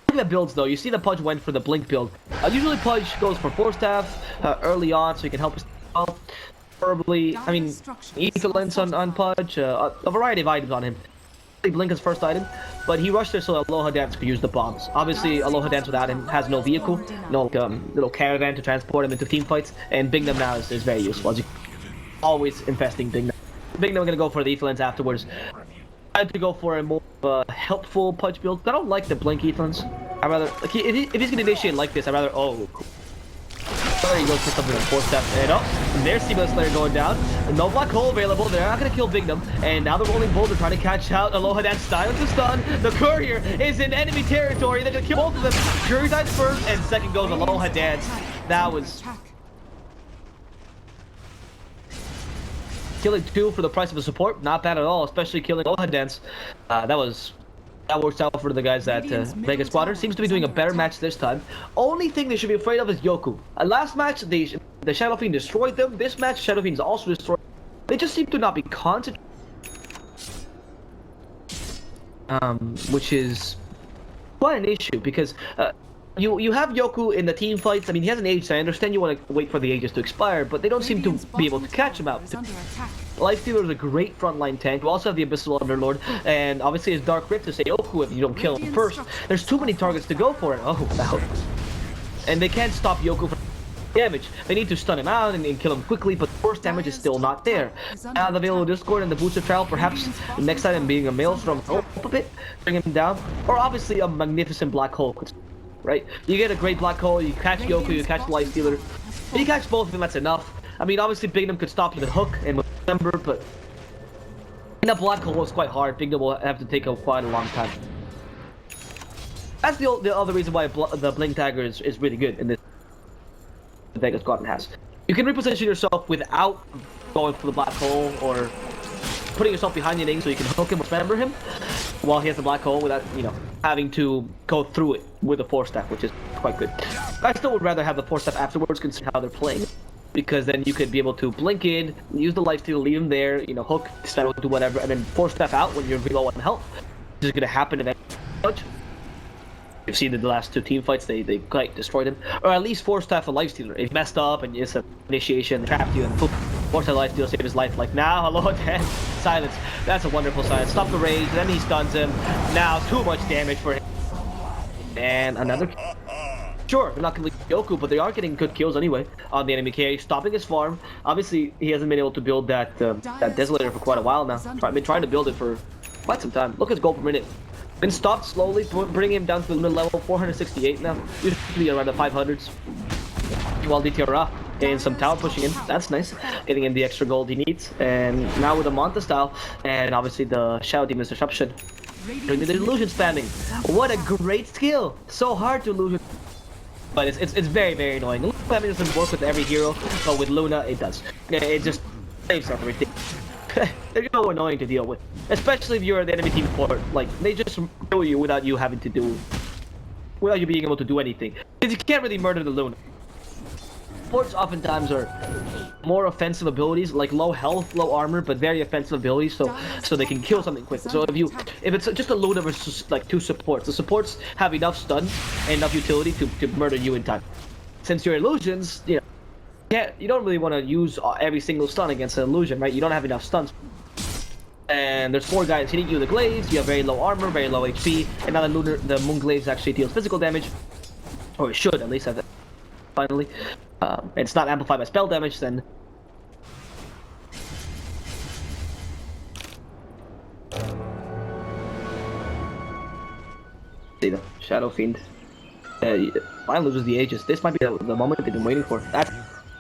Looking at builds though, you see the Pudge went for the Blink build. Usually Pudge goes for Force Staff early on, so he can help us well. Probably, I mean, Ether Lens on Pudge, a variety of items on him. Blink his first item, but he rushed there so Aloha Dance could use the bombs. Obviously, Aloha Dance without him has no vehicle, no little caravan to transport him into team fights, and Bignum now is very useful. As you always infesting Bignum. Bignum gonna go for the Ether Lens afterwards. I had to go for a more helpful Pudge build. I don't like the Blink Ether Lens. I rather like if he's gonna initiate like this, I rather cool. There he goes for something like 4-step. And there's Seamus Slayer going down. No Black Hole available. They're not going to kill Bignum. And now the Rolling Boulder trying to catch out Aloha Dance. Silence the stun. The Courier is in enemy territory. They're going to kill both of them. Courier dies first, and second goes Aloha Dance. That was... Killing 2 for the price of a support. Not bad at all, especially killing Aloha Dance. That works out for the guys at Vega Squadron. Seems to be doing a better match this time. Only thing they should be afraid of is Yoku. Last match, the Shadow Fiend destroyed them. This match, Shadow Fiend's also destroyed. They just seem to not be concentrated. Which is quite an issue because you have Yoku in the team fights. I mean, he has an age, so I understand you want to wait for the ages to expire, but they don't seem to be able to catch him out. Lifestealer is a great frontline tank. You also have the Abyssal Underlord, and obviously his Dark Grip to say Yoku if you don't kill him first. There's too many targets to go for it. Oh, wow. And they can't stop Yoku from damage. They need to stun him out and kill him quickly, but force damage is still not there. Now the Veil of Discord and the Booster Trial, perhaps the next item being a Maelstrom, help a bit, bring him down, or obviously a magnificent Black Hole, right? You get a great Black Hole, you catch Yoku, you catch the Lifestealer. If you catch both of them, that's enough. I mean, obviously Bignum could stop you with Hook and Remember, but in that Black Hole is quite hard. Bignum will have to take quite a long time. That's the other reason why the Blink Dagger is really good in this. The Vega Squadron has. You can reposition yourself without going for the Black Hole or putting yourself behind Ying so you can hook him or remember him while he has the Black Hole without, you know, having to go through it with a Force Staff, which is quite good. I still would rather have the Force Staff afterwards considering how they're playing, because then you could be able to blink in, use the Lifesteal, leave him there, you know, hook, settle, do whatever, and then Force Staff out when you're low on health. This is going to happen eventually. You've seen in the last two team fights, they quite destroyed him. Or at least Force Staff a Lifestealer. If you messed up and it's an initiation, trapped you, and poof, Force Staff Lifesteal saved his life. Like, now, hello, Dan. Silence. That's a wonderful silence. Stop the rage, then he stuns him. Now, too much damage for him. And another. Sure, they're not going to leave Yoku, but they are getting good kills anyway on the enemy carry, stopping his farm. Obviously, he hasn't been able to build that Desolator for quite a while now. I've been trying to build it for quite some time. Look at his gold per minute. Been stopped slowly, bringing him down to the mid level, 468 now. Used to be around the 500s. While DTR getting some tower pushing in, that's nice. Getting in the extra gold he needs. And now with the Manta style, and obviously the Shadow Demon's Disruption. Doing the illusion spamming. What a great skill! So hard to illusion. But it's very, very annoying. Illusion spamming doesn't work with every hero, but with Luna it does. It just saves everything. They're so annoying to deal with, especially if you're the enemy team support. Like, they just kill you without you having to do, without you being able to do anything. Because you can't really murder the Luna. Supports oftentimes are more offensive abilities, like low health, low armor, but very offensive abilities, so they can kill something quickly. So if it's just a Luna versus like two supports, the supports have enough stun and enough utility to murder you in time. Since your illusions, you know. Yeah, you don't really want to use every single stun against an illusion, right? You don't have enough stuns. And there's 4 guys hitting you with the glaives. You have very low armor, very low HP, and now the moon glaives actually deals physical damage, or it should at least have that. Finally, and it's not amplified by spell damage. Then see the Shadow Fiend. Finally loses the Aegis. This might be the moment they've been waiting for. That's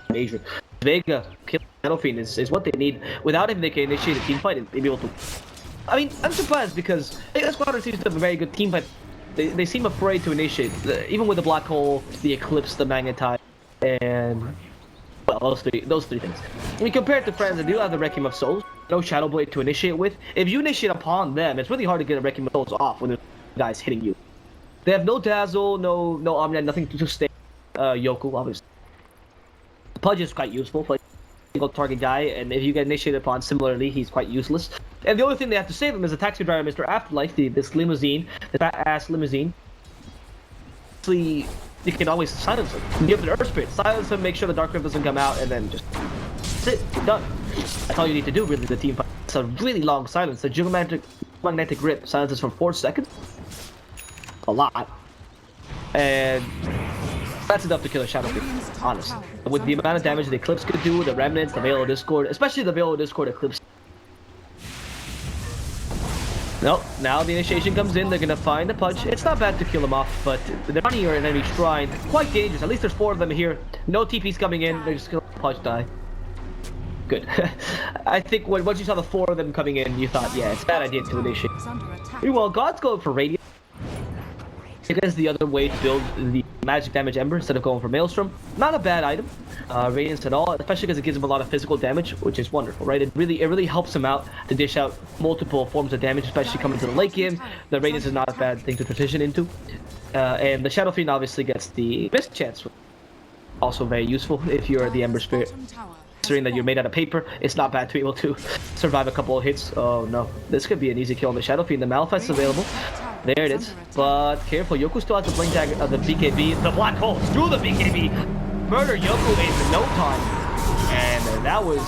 major. Vega kill Shadow Fiend is what they need. Without him, they can initiate a team fight and be able to. I mean, I'm surprised because Vega Squadron seems to have a very good team fight. They seem afraid to initiate, even with the Black Hole, the Eclipse, the Magnetize, and well, those three things. I mean, compared to Friends, they do have the Requiem of Souls, no Shadow Blade to initiate with. If you initiate upon them, it's really hard to get a Requiem of Souls off when there's guys hitting you. They have no Dazzle, no Omnia, nothing to stay. Yoku, obviously. Pudge is quite useful for a single target guy, and if you get initiated upon, similarly, he's quite useless. And the only thing they have to save him is the taxi driver, Mr. Afterlife, this limousine, this fat-ass limousine. Actually, you can always silence him. You have the Earth Spirit, silence him, make sure the Dark Grip doesn't come out, and then just that's it, you're done. That's all you need to do, really, the team fight. It's a really long silence. The Geomagnetic Grip silences for 4 seconds. A lot. And that's enough to kill a Shadow Fiend, honestly. With the amount of damage the Eclipse could do, the Remnants, the Veil of Discord, especially the Veil of Discord Eclipse. Nope, now the initiation comes in, they're gonna find the Pudge. It's not bad to kill him off, but they're running your enemy shrine. Quite dangerous, at least there's 4 of them here. No TP's coming in, they're just gonna Pudge die. Good. I think once you saw the 4 of them coming in, you thought, yeah, it's a bad idea to initiate. Meanwhile, God's going for Radiant. Because the other way to build the magic damage Ember instead of going for Maelstrom. Not a bad item, Radiance at all, especially because it gives him a lot of physical damage, which is wonderful, right? It really helps him out to dish out multiple forms of damage, especially coming to the late game. The Radiance is not a bad thing to transition into. And the Shadow Fiend obviously gets the Mist Chance, also very useful if you're the Ember Spirit. Considering that you're made out of paper, it's not bad to be able to survive a couple of hits. Oh no, this could be an easy kill on the Shadow Fiend. The Malphite's available. There it is. But careful, Yoku still has the blink tag of the BKB. The black hole through the BKB. Murder Yoku in no time. And that was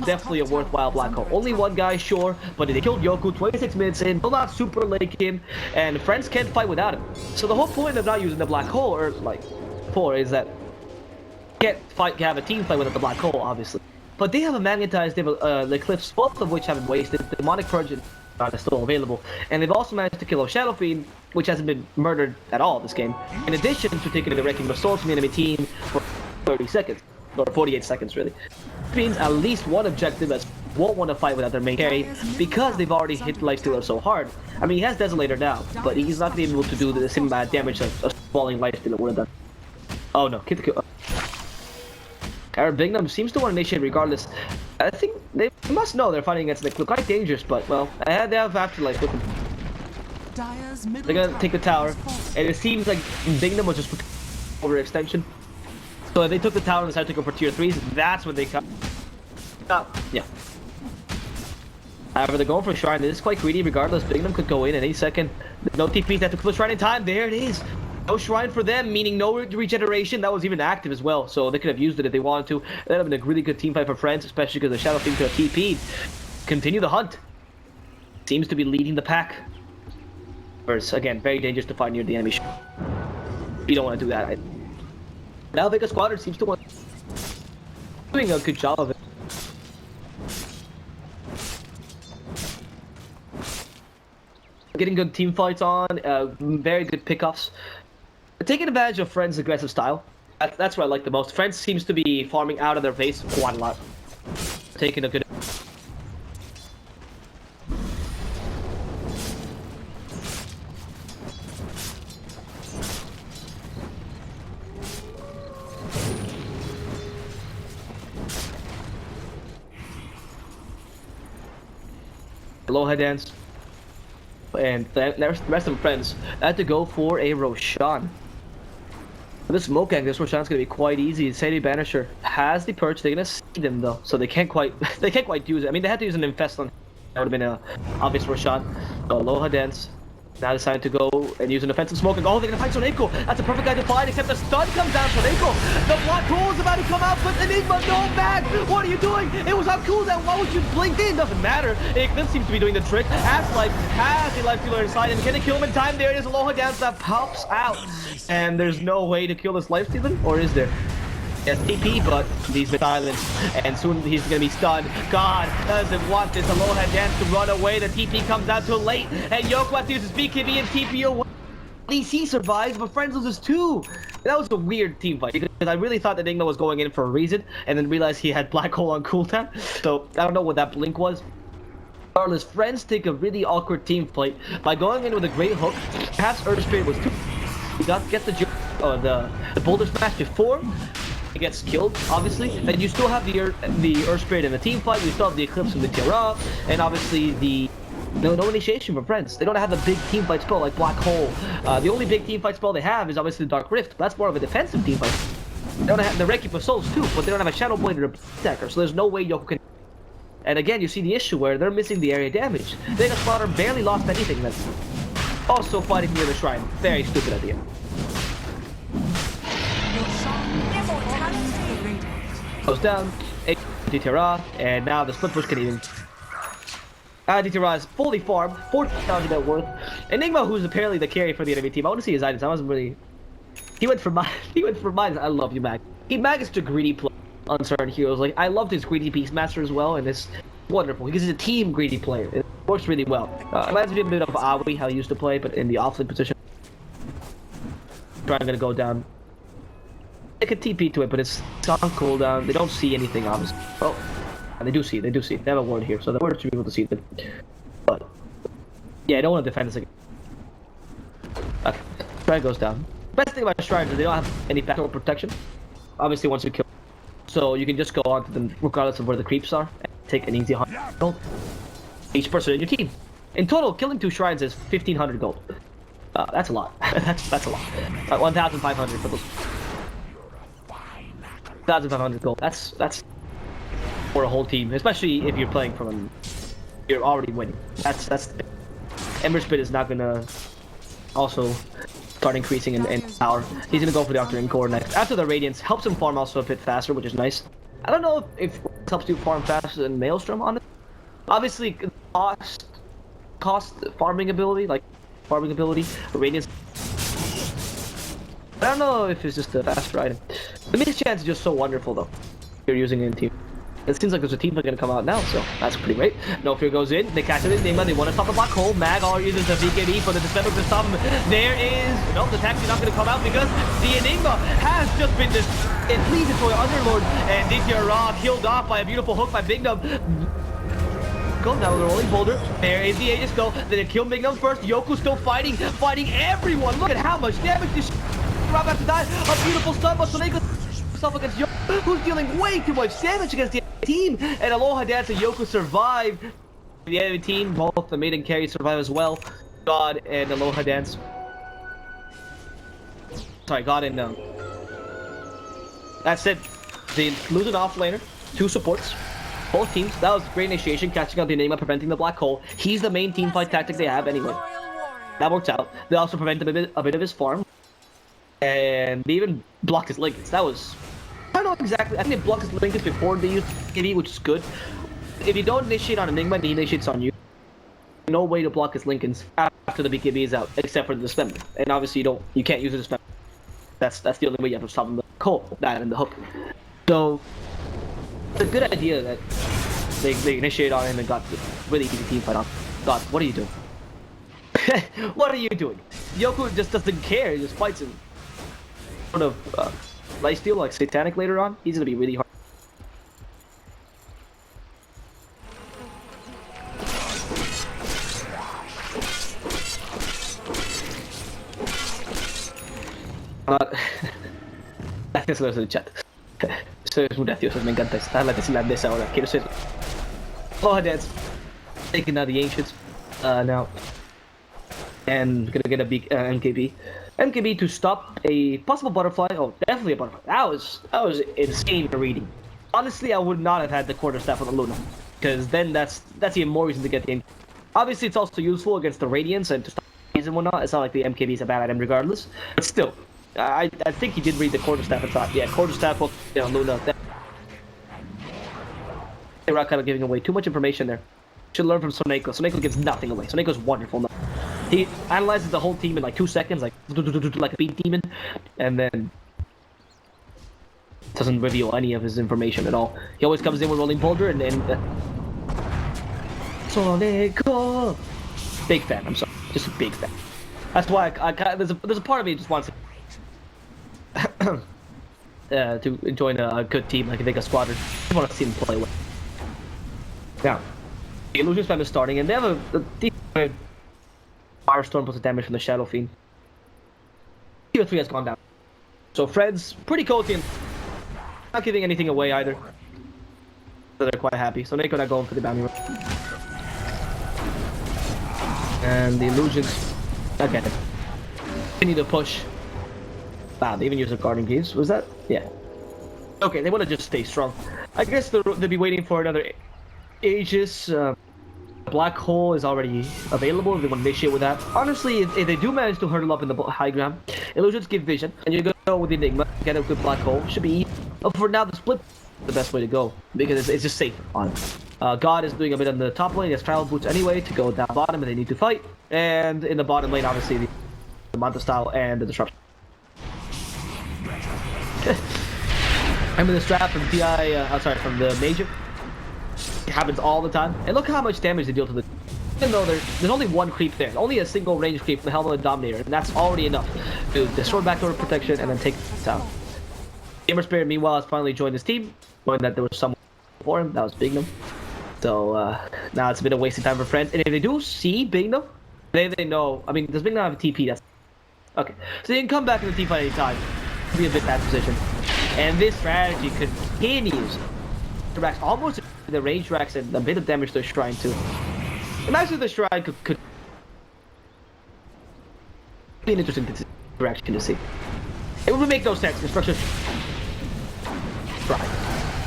definitely a worthwhile black hole. Only one guy, sure, but they killed Yoku 26 minutes in. Will not super lake him, and friends can't fight without him. So the whole point of not using the black hole, or like, is that you can't have a team fight without the black hole, obviously. But they have a magnetized, they have the Eclipse, both of which have been wasted. The Demonic Purge is still available, and they've also managed to kill Shadow Fiend, which hasn't been murdered at all this game. In addition to taking the wrecking of souls from the enemy team for 30 seconds. Or 48 seconds, really. Which means at least one objective that won't want to fight without their main carry because they've already hit Lifestealer so hard. I mean, he has Desolator now, but he's not going to be able to do the same damage that a falling Lifestealer would have done. Oh no, kill the kill. Our Bignum seems to want to initiate regardless. I think they must know they're fighting against the quite dangerous, but well, they have Afterlife with them. They're going to take the tower, and it seems like Bignum was just overextension. So if they took the tower and decided to go for tier 3s, that's when they come. Yeah. However, they're going for Shrine. This is quite greedy regardless. Bignum could go in at any second. No TPs, they have to put Shrine in time. There it is. No Shrine for them, meaning no regeneration. That was even active as well, so they could have used it if they wanted to. That would have been a really good team fight for Friends, especially because the Shadow Fiend could have TP'd. Continue the hunt. Seems to be leading the pack. Whereas, again, very dangerous to find near the enemy. You don't want to do that. Now Vega Squadron seems to want doing a good job of it. Getting good team fights on, very good pickups. Taking advantage of Friends' aggressive style. That's what I like the most. Friends seems to be farming out of their base quite a lot. Taking a good... Aloha Dance. And the rest of the Friends had to go for a Roshan. For this smoke gang, this Roshan's gonna be quite easy. Sadie Banisher has the perch. They're gonna see them though, so they can't quite use it. I mean, they had to use an infest on. That would have been an obvious Roshan. So Aloha Dance now decided to go and use an offensive smoke and go. Oh, they're gonna fight Soneko. That's a perfect guy to find, except the stun comes down. Soneko. The black hole is about to come out, but Enigma, no back. What are you doing? It was on cooldown. Why would you blink in? Doesn't matter. Eclipse seems to be doing the trick. Has the Lifestealer inside, and can it kill him in time? There it is. Aloha Dance that pops out, and there's no way to kill this Lifestealer, or is there? Yes, TP, but he's been silenced, and soon he's gonna be stunned. God doesn't want this Aloha Dance to run away. The TP comes out too late, and Yoku has to use his BKB and TP away. At least he survives, but Friends loses too. That was a weird team fight, because I really thought that Enigma was going in for a reason, and then realized he had Black Hole on cooldown. So, I don't know what that blink was. Regardless, Friends take a really awkward team fight by going in with a great hook. Perhaps Earth Spirit was too... He get the Boulder Smash before it gets killed, obviously, and you still have the Earth Spirit in the team fight. You still have the Eclipse from the Tiara, and obviously the no initiation from Friends. They don't have a big team fight spell like Black Hole. The only big team fight spell they have is obviously the Dark Rift. But that's more of a defensive team fight. They don't have the Reiki for Souls too, but they don't have a Shadow Blade or a Attacker, so there's no way Yoku can. And again, you see the issue where they're missing the area damage. Vega Squadron barely lost anything. That's also fighting near the Shrine. Very stupid idea. Goes down, DTR, and now the split push can even. DTR is fully farmed, 14,000 net worth. Enigma, who's apparently the carry for the enemy team. I want to see his items. I wasn't really. He went for mine. I love you, Mag. He managed to greedy play on certain heroes. Like I loved his greedy Beastmaster as well, and it's wonderful because he's a team greedy player. It works really well. Reminds me a bit of Aoi, how he used to play, but in the offlane position. Trying to go down. They could TP to it, but it's on cooldown. They don't see anything, obviously. Oh, they do see. They have a ward here, so the ward should be able to see it. But yeah, I don't want to defend this again. Okay, Shrine goes down. Best thing about Shrine is they don't have any backdoor protection. Obviously, once you kill, so you can just go on to them regardless of where the creeps are and take an easy 100 gold. Each person in your team. In total, killing 2 shrines is 1,500 gold. That's a lot. that's a lot. 1,500 for those. 1,500 gold. That's for a whole team, especially if you're playing from you're already winning. That's Ember Spit is not gonna also start increasing in power. He's gonna go for the Octarine Core next. After the Radiance, helps him farm also a bit faster, which is nice. I don't know if it helps you farm faster than Maelstrom on it. Obviously, cost farming ability, like farming ability, Radiance. I don't know if it's just a faster item. The miss chance is just so wonderful though. You're using it in team. It seems like there's a team fight gonna come out now, so that's pretty great. No Fear goes in, they catch it in Enigma, they want to stop the black hole. Mag all uses the VKD for the Dismember to stop him. There is no, the taxi's not gonna come out because the Enigma has just been this please destroy Underlord, and Ditya Ra killed off by a beautiful hook by Big Nub. Go now, the rolling boulder. There is the Aegis though. They kill Big Nub first. Yoku's still fighting everyone. Look at how much damage this Rob has to die. A beautiful stun, but Soneca himself against Yoku, who's dealing way too much damage against the team. And Aloha Dance and Yoku survive. The enemy team, both the maiden carry survive as well. God and Aloha Dance. Sorry, God and that's it. They lose an offlaner, 2 supports. Both teams. That was great initiation, catching out the Enigma, preventing the black hole. He's the main team fight tactic they have anyway. That worked out. They also prevented a bit of his farm. And they even blocked his Lincolns. That was... I don't know exactly. I think they blocked his Lincolns before they used KD, which is good. If you don't initiate on Enigma, he initiates on you. No way to block his Lincolns after the BKB is out, except for the Dismember. And obviously you can't use the Dismember. That's the only way you have to stop him. The Cole, that and the hook. So it's a good idea that they initiate on him and got really easy team fight on. God, what are you doing? What are you doing? Yoku just doesn't care, he just fights him. Sort of lifesteal like Satanic later on, he's gonna be really hard. Gracias a los del chat. Eso es muy gracioso, me encanta. Está la islandesa ahora, quiero ser. Oh, Dance. Taking out the Ancients now. And gonna get a big MKB. MKB to stop a possible butterfly. Oh, definitely a butterfly. That was insane reading. Honestly, I would not have had the quarterstaff on the Luna, because then that's even more reason to get the. Obviously, it's also useful against the Radiance and to stop and whatnot. It's not like the MKB is a bad item regardless, but still. I think he did read the quarterstaff and thought, yeah, quarterstaff will Luna. They were kind of giving away too much information there. Should learn from Soneko. Soneko gives nothing away. Soneko's wonderful. He analyzes the whole team in like 2 seconds, like a beat demon, and then doesn't reveal any of his information at all. He always comes in with rolling boulder and then Soneko. Big fan. I'm sorry, just a big fan. That's why I there's a part of me that just wants to join a good team like a Vega Squadron. I want to see them play well. Now, the Illusion Spam is starting, and they have a decent Firestorm plus the damage from the Shadow Fiend. Tier 3 has gone down. So Fred's pretty cozy and not giving anything away either. So they're quite happy. So Nico not going for the bounty run. And the Illusions, again, continue to push. Wow, they even use a Guardian Gaze. Was that? Yeah. Okay, they want to just stay strong. I guess they'll be waiting for another Aegis. Black Hole is already available if they want to initiate with that. Honestly, if they do manage to hurdle up in the high ground, Illusions give vision, and you go with the Enigma, get a good Black Hole. Should be easy. But for now, the split is the best way to go, because it's just safer on. God is doing a bit on the top lane. He has travel boots anyway to go down bottom if they need to fight. And in the bottom lane, obviously, the Manta style and the disruption. I'm in the strap from TI, from the Major. It happens all the time. And look how much damage they deal to the... Even though there's only one creep there. Only a single range creep from the Helmet of the Dominator. And that's already enough to destroy backdoor protection and then take it down. Gamer Spirit, meanwhile, has finally joined this team. Knowing that there was someone for him. That was Bignum. So, now it's a bit of wasting time for friends. And if they do see Bignum, they know... I mean, does Bignum have a TP? That's... Okay. So they can come back in the team fight anytime. Be a bit bad position. And this strategy continues. The racks almost the range racks and a bit of damage to the shrine too. Imagine the shrine could be an interesting direction to see. It would make no sense. The structure shrine.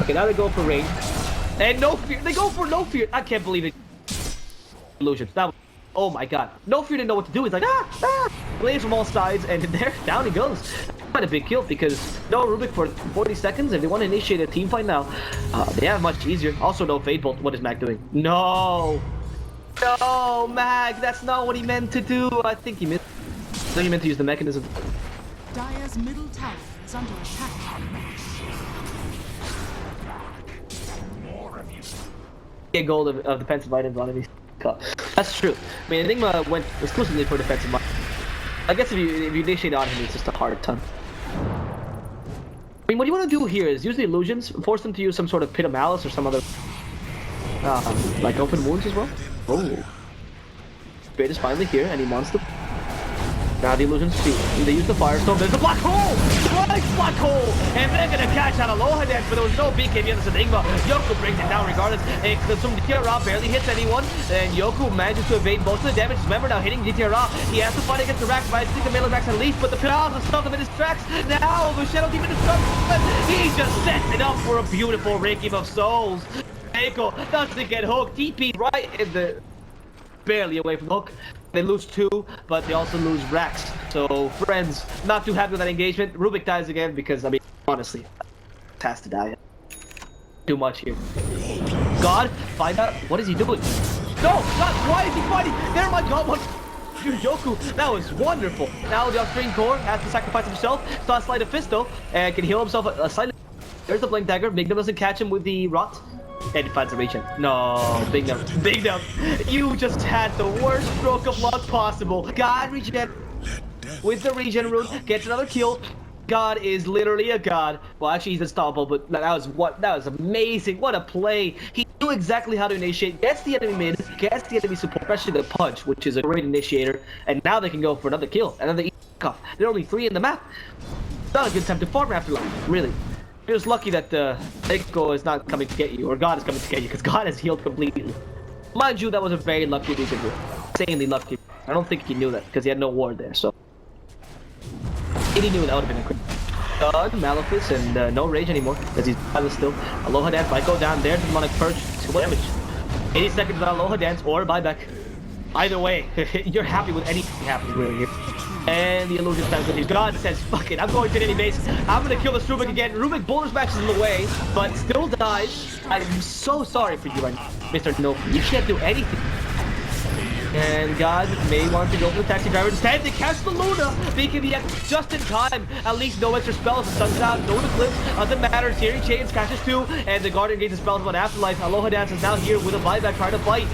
Okay, now they go for range. And no fear. They go for no fear. I can't believe it. Illusions. That was, oh my god. No fear didn't know what to do. He's like, ah! glaives from all sides, and there, down he goes. Quite a big kill because no Rubik for 40 seconds. If they want to initiate a team fight now, they have much easier. Also, no Fade Bolt. What is Mag doing? No! No, Mag, that's not what he meant to do. I think he missed. I think he meant to use the mechanism. Dire's middle tower is under attack. Get gold of defensive items on him. That's true. I mean, Enigma went exclusively for defensive items. I guess if you initiate on him, it's just a hard ton. I mean, what you want to do here is use the illusions, force them to use some sort of Pit of Malice or some other, like open wounds as well. Oh, Spade is finally here, and he wants to. Now the illusions speed. They use the Firestorm. There's a black hole! Right, black hole! And they're gonna catch out Aloha Dance, but there was no BKB on this Enigma. Yoku brings it down regardless. And some DTR barely hits anyone. And Yoku manages to evade most of the damage. Remember now hitting DTR. He has to fight against the Rax, but I think the melee Rax at least. But the Piranha has stuck him in his tracks. Now the Shadow Demon is stuck. He just sets it up for a beautiful Requiem of Souls. Eiko doesn't get hooked. TP right in the... barely away from the hook. They lose 2, but they also lose Rax. So, friends, not too happy with that engagement. Rubik dies again because, I mean, honestly, has to die. Too much here. God, find out. What is he doing? No, God, why is he fighting? There, my God, what? Yoku, that was wonderful. Now the off-screen core has to sacrifice himself. Saw a Sleight of Fist, though, and can heal himself a slightly. There's the Blink Dagger. Magnum doesn't catch him with the Rot. And he finds a regen. No, Big Num. Big Num. You just had the worst stroke of luck possible. God regen with the regen rune. Gets another kill. God is literally a god. Well, actually, he's unstoppable, but that was amazing. What a play. He knew exactly how to initiate. Gets the enemy mid, gets the enemy support, especially the punch, which is a great initiator. And now they can go for another kill, another off. There are only 3 in the map. Not a good time to farm after life, really. You're just lucky that Eiko is not coming to get you, or God is coming to get you, because God has healed completely. Mind you, that was a very lucky reason. Insanely lucky. I don't think he knew that, because he had no ward there, so... If he knew, that would have been a quick... God, Malefice, and no rage anymore, because he's pilot still. Aloha Dance might go down there, demonic purge, 2 damage. 80 seconds without Aloha Dance, or buyback. Either way, you're happy with anything happening really here. And the illusion stands with you. God says, fuck it, I'm going to the enemy base. I'm gonna kill this Rubik again. Rubik boulders matches in the way, but still dies. I'm so sorry for you right now, Mr. Nope. You can't do anything. And God may want to go for the taxi driver. Instead, they catch the Luna. They can be just in time. At least no extra spells. The sun's out, no eclipse. Doesn't matter. Series chains catches 2. And the Guardian gains the spells on Afterlife. Aloha Dance is now here with a buyback trying to fight.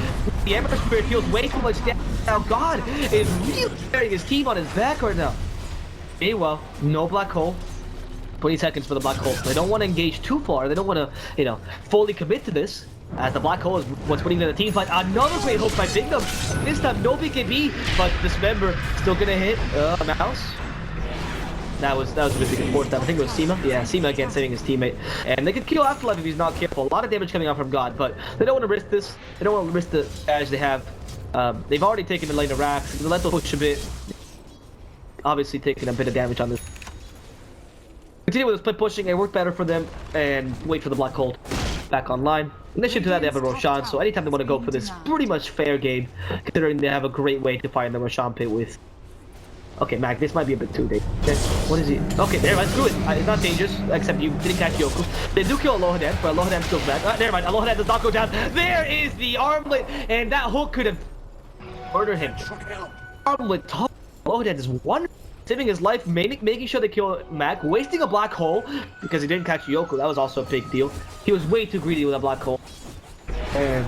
The Ember Spirit feels way too much damage. Now God is really carrying his team on his back right now. Meanwhile, no black hole. 20 seconds for the black hole. They don't want to engage too far. They don't want to, you know, fully commit to this. As the black hole is what's putting in the team fight. Another great hook by Big Num. This time no BKB, but Dismember still gonna hit Mouse. That was really good force time. I think it was Seema. Yeah, Seema again saving his teammate. And they could kill Afterlife if he's not careful. A lot of damage coming out from God, but they don't want to risk this. They don't want to risk the edge they have. They've already taken the lane of Rax. They let them push a bit. Obviously taking a bit of damage on this. Continue with the split pushing. It worked better for them. And wait for the black hole back online. In addition to that, they have a Roshan, so anytime they want to go for this pretty much fair game, considering they have a great way to find the Roshan pit with. Okay, Mag, this might be a bit too dangerous. What is he? Okay, never mind, screw it. It's not dangerous, except you didn't catch Yoku. They do kill Aloha Dance, but Aloha Dance goes back. Never mind, Aloha Dance does not go down. There is the armlet, and that hook could have murdered him. Armlet top. Aloha Dance is wonderful. Saving his life, making sure they kill Mac, wasting a black hole because he didn't catch Yoku. That was also a big deal. He was way too greedy with a black hole. And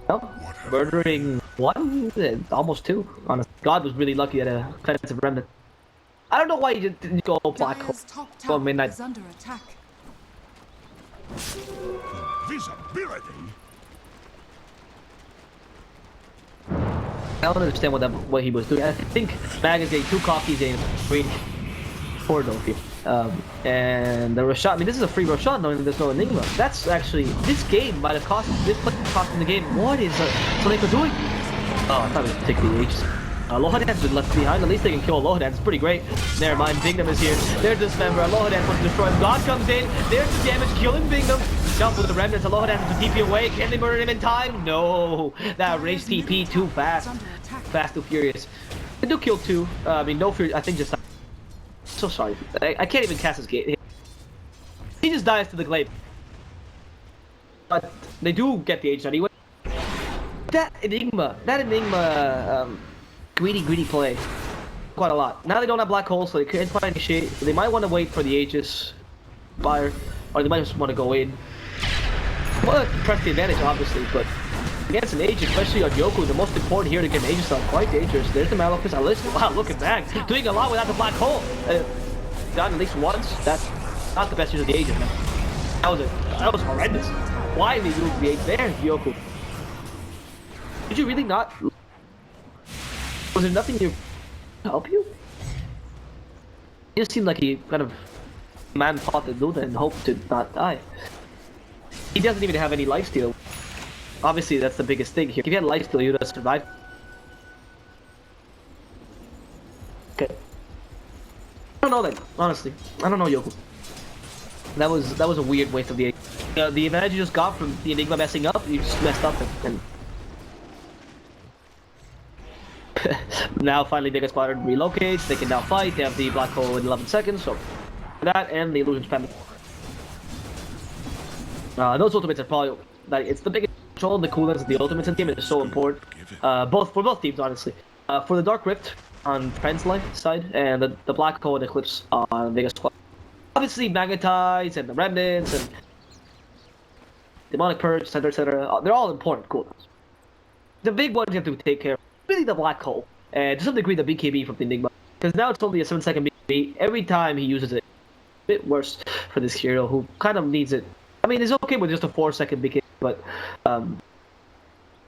well, murdering 1, almost 2. Honestly, God was really lucky at a defensive remnant. I don't know why he didn't go black hole. Well, midnight. Is under attack. Visibility. I don't understand what he was doing. I think Mag is getting 2 copies in green for Nokia. And the Roshan, I mean, this is a free Roshan knowing there's no Enigma. That's actually, this game might have cost, this play cost in the game. What is Soneco doing? Oh, I thought it was particularly ages. Aloha Dance been left behind. At least they can kill Aloha Dance. It's pretty great. Never mind. Big Num is here. There's Dismember. Aloha Dance wants to destroy him. God comes in. There's the damage. Killing Big Num. Jump with the remnants. Aloha Dance has to TP away. Can they murder him in time? No. That race TP too fast. Fast and furious. They do kill 2. I mean, no fear. I think just. So sorry. I can't even cast his gate. He just dies to the glaive. But they do get the H anyway. That Enigma, greedy play. Quite a lot. Now they don't have black holes, so they can't find any shade. So they might want to wait for the Aegis fire, or they might just want to go in. Well, press the advantage, obviously, but against an Aegis, especially on Yoku, the most important here to get an Aegis are quite dangerous. There's the Maleficus. Wow, look at that. Doing a lot without the black hole. Done at least once. That's not the best use of the Aegis, man. That was horrendous. Why did you use the Aegis there, Yoku? Did you really not? Was there nothing to help you? It just seemed like he kind of man-fought the Dota and hoped to not die. He doesn't even have any lifesteal. Obviously, that's the biggest thing here. If he had lifesteal, he would have survived. Okay. I don't know then, honestly. I don't know, Yoku. That was a weird waste of the the advantage you just got from the Enigma messing up. You just messed up and now finally Vega Squadron relocates. They can now fight. They have the black hole in 11 seconds. So that and the illusion spam. Those ultimates are probably it's the biggest control. The coolness of the ultimates in the game is so important. For both teams, honestly. For the Dark Rift on F.R.I.E.N.D.S side and the black hole and Eclipse on Vega Squadron. Obviously, Magnetize and the Remnants and Demonic Purge, etc., etc. They're all important cooldowns. The big ones you have to take care of. Really, the black hole, and to some degree, the BKB from the Enigma. Because now it's only a 7-second BKB. Every time he uses it, a bit worse for this hero who kind of needs it. I mean, it's okay with just a 4-second BKB, but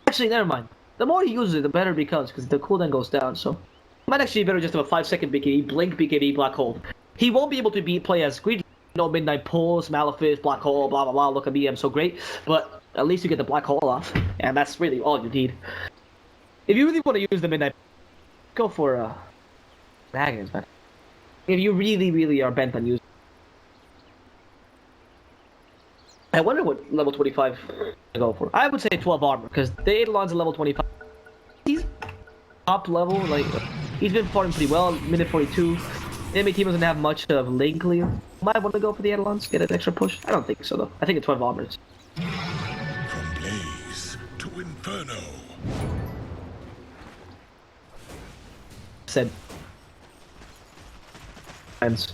actually, never mind. The more he uses it, the better it becomes because the cooldown goes down. So, it might actually be better just have a 5-second BKB, blink BKB, black hole. He won't be able to play as greedy. Midnight Pulse, Maleficus, Black Hole, blah blah blah. Look at me, I'm so great. But at least you get the Black Hole off, and that's really all you need. If you really want to use the Midnight, go for Dragons, man. If you really are bent on using, I wonder what level 25 to go for. I would say 12 armor because the Eidolon's a level 25. He's top level, like he's been farming pretty well. Minute 42. The enemy team doesn't have much of lane clear. Might want to go for the Eidolons, get an extra push. I don't think so though. I think it's 12 armors. From blaze to inferno. Said friends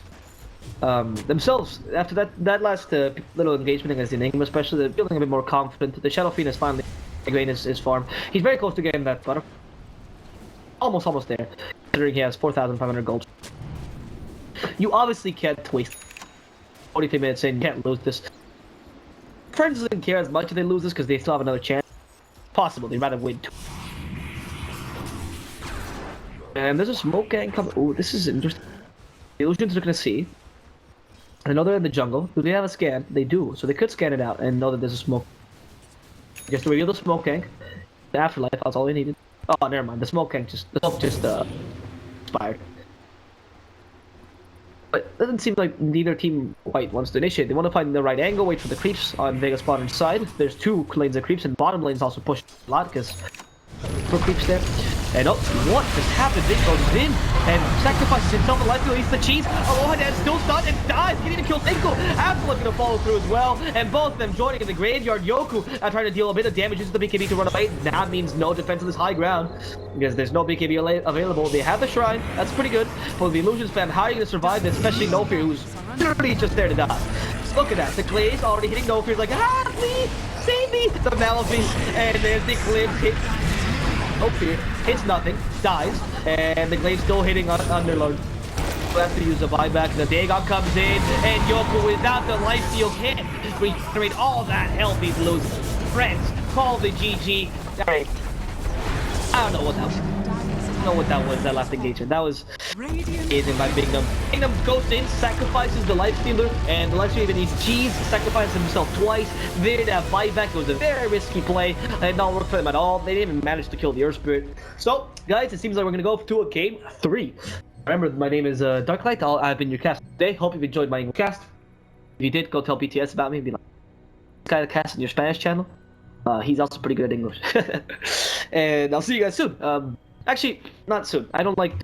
themselves after that last little engagement against the Enigma, especially they're feeling a bit more confident. The Shadow Fiend is finally gained his farm. He's very close to getting that butter. Almost there, considering he has 4,500 gold. You obviously can't waste 43 minutes in. You can't lose this. Friends doesn't care as much if they lose this because they still have another chance. Possible, they'd rather win. And there's a smoke gang coming. Oh, this is interesting. The illusions are gonna see. I know they're in the jungle. Do they have a scan? They do. So they could scan it out and know that there's a smoke. Just to reveal the smoke gang. The afterlife, that's all they needed. Oh, never mind. The smoke gang just expired. But it doesn't seem like neither team quite wants to initiate. They want to find the right angle, wait for the creeps on Vega Squadron's side. There's 2 lanes of creeps, and bottom lane's also pushed a lot because for creeps there. And oh, what just happened? Vic goes in and sacrifices himself and life to eats the cheese. Aloha Dan still stunned and dies, getting to kill Tinko. Absolutely gonna follow through as well. And both of them joining in the graveyard. Yoku trying to deal a bit of damage into the BKB to run away. That means no defense on this high ground because there's no BKB available. They have the shrine. That's pretty good. For the illusion spam, how are you gonna survive this? Especially No Fear, who's literally just there to die. Look at that. The Glaze already hitting No Fear. Like, please save me. The Maleficus and there's the Eclipse hit. No Fear hits nothing, dies, and the Glaive still hitting on Underlord. We'll have to use a buyback. The Dagon comes in, and Yoku without the life steal can't regenerate all that health he's losing. Friends, call the GG. Alright. I don't know what that was. I don't know what that was, that last engagement. That was amazing by Bingham. Bingham goes in, sacrifices the lifestealer, and the lifestealer even needs cheese, sacrifices himself twice. They didn't have buyback. It was a very risky play. It did not work for them at all. They didn't even manage to kill the Earth Spirit. So, guys, it seems like we're gonna go to a game 3. Remember, my name is Darklight. I've been your cast today. Hope you've enjoyed my English cast. If you did, go tell BTS about me. Be like, this guy cast in your Spanish channel. He's also pretty good at English. And I'll see you guys soon. Actually, not soon. I don't like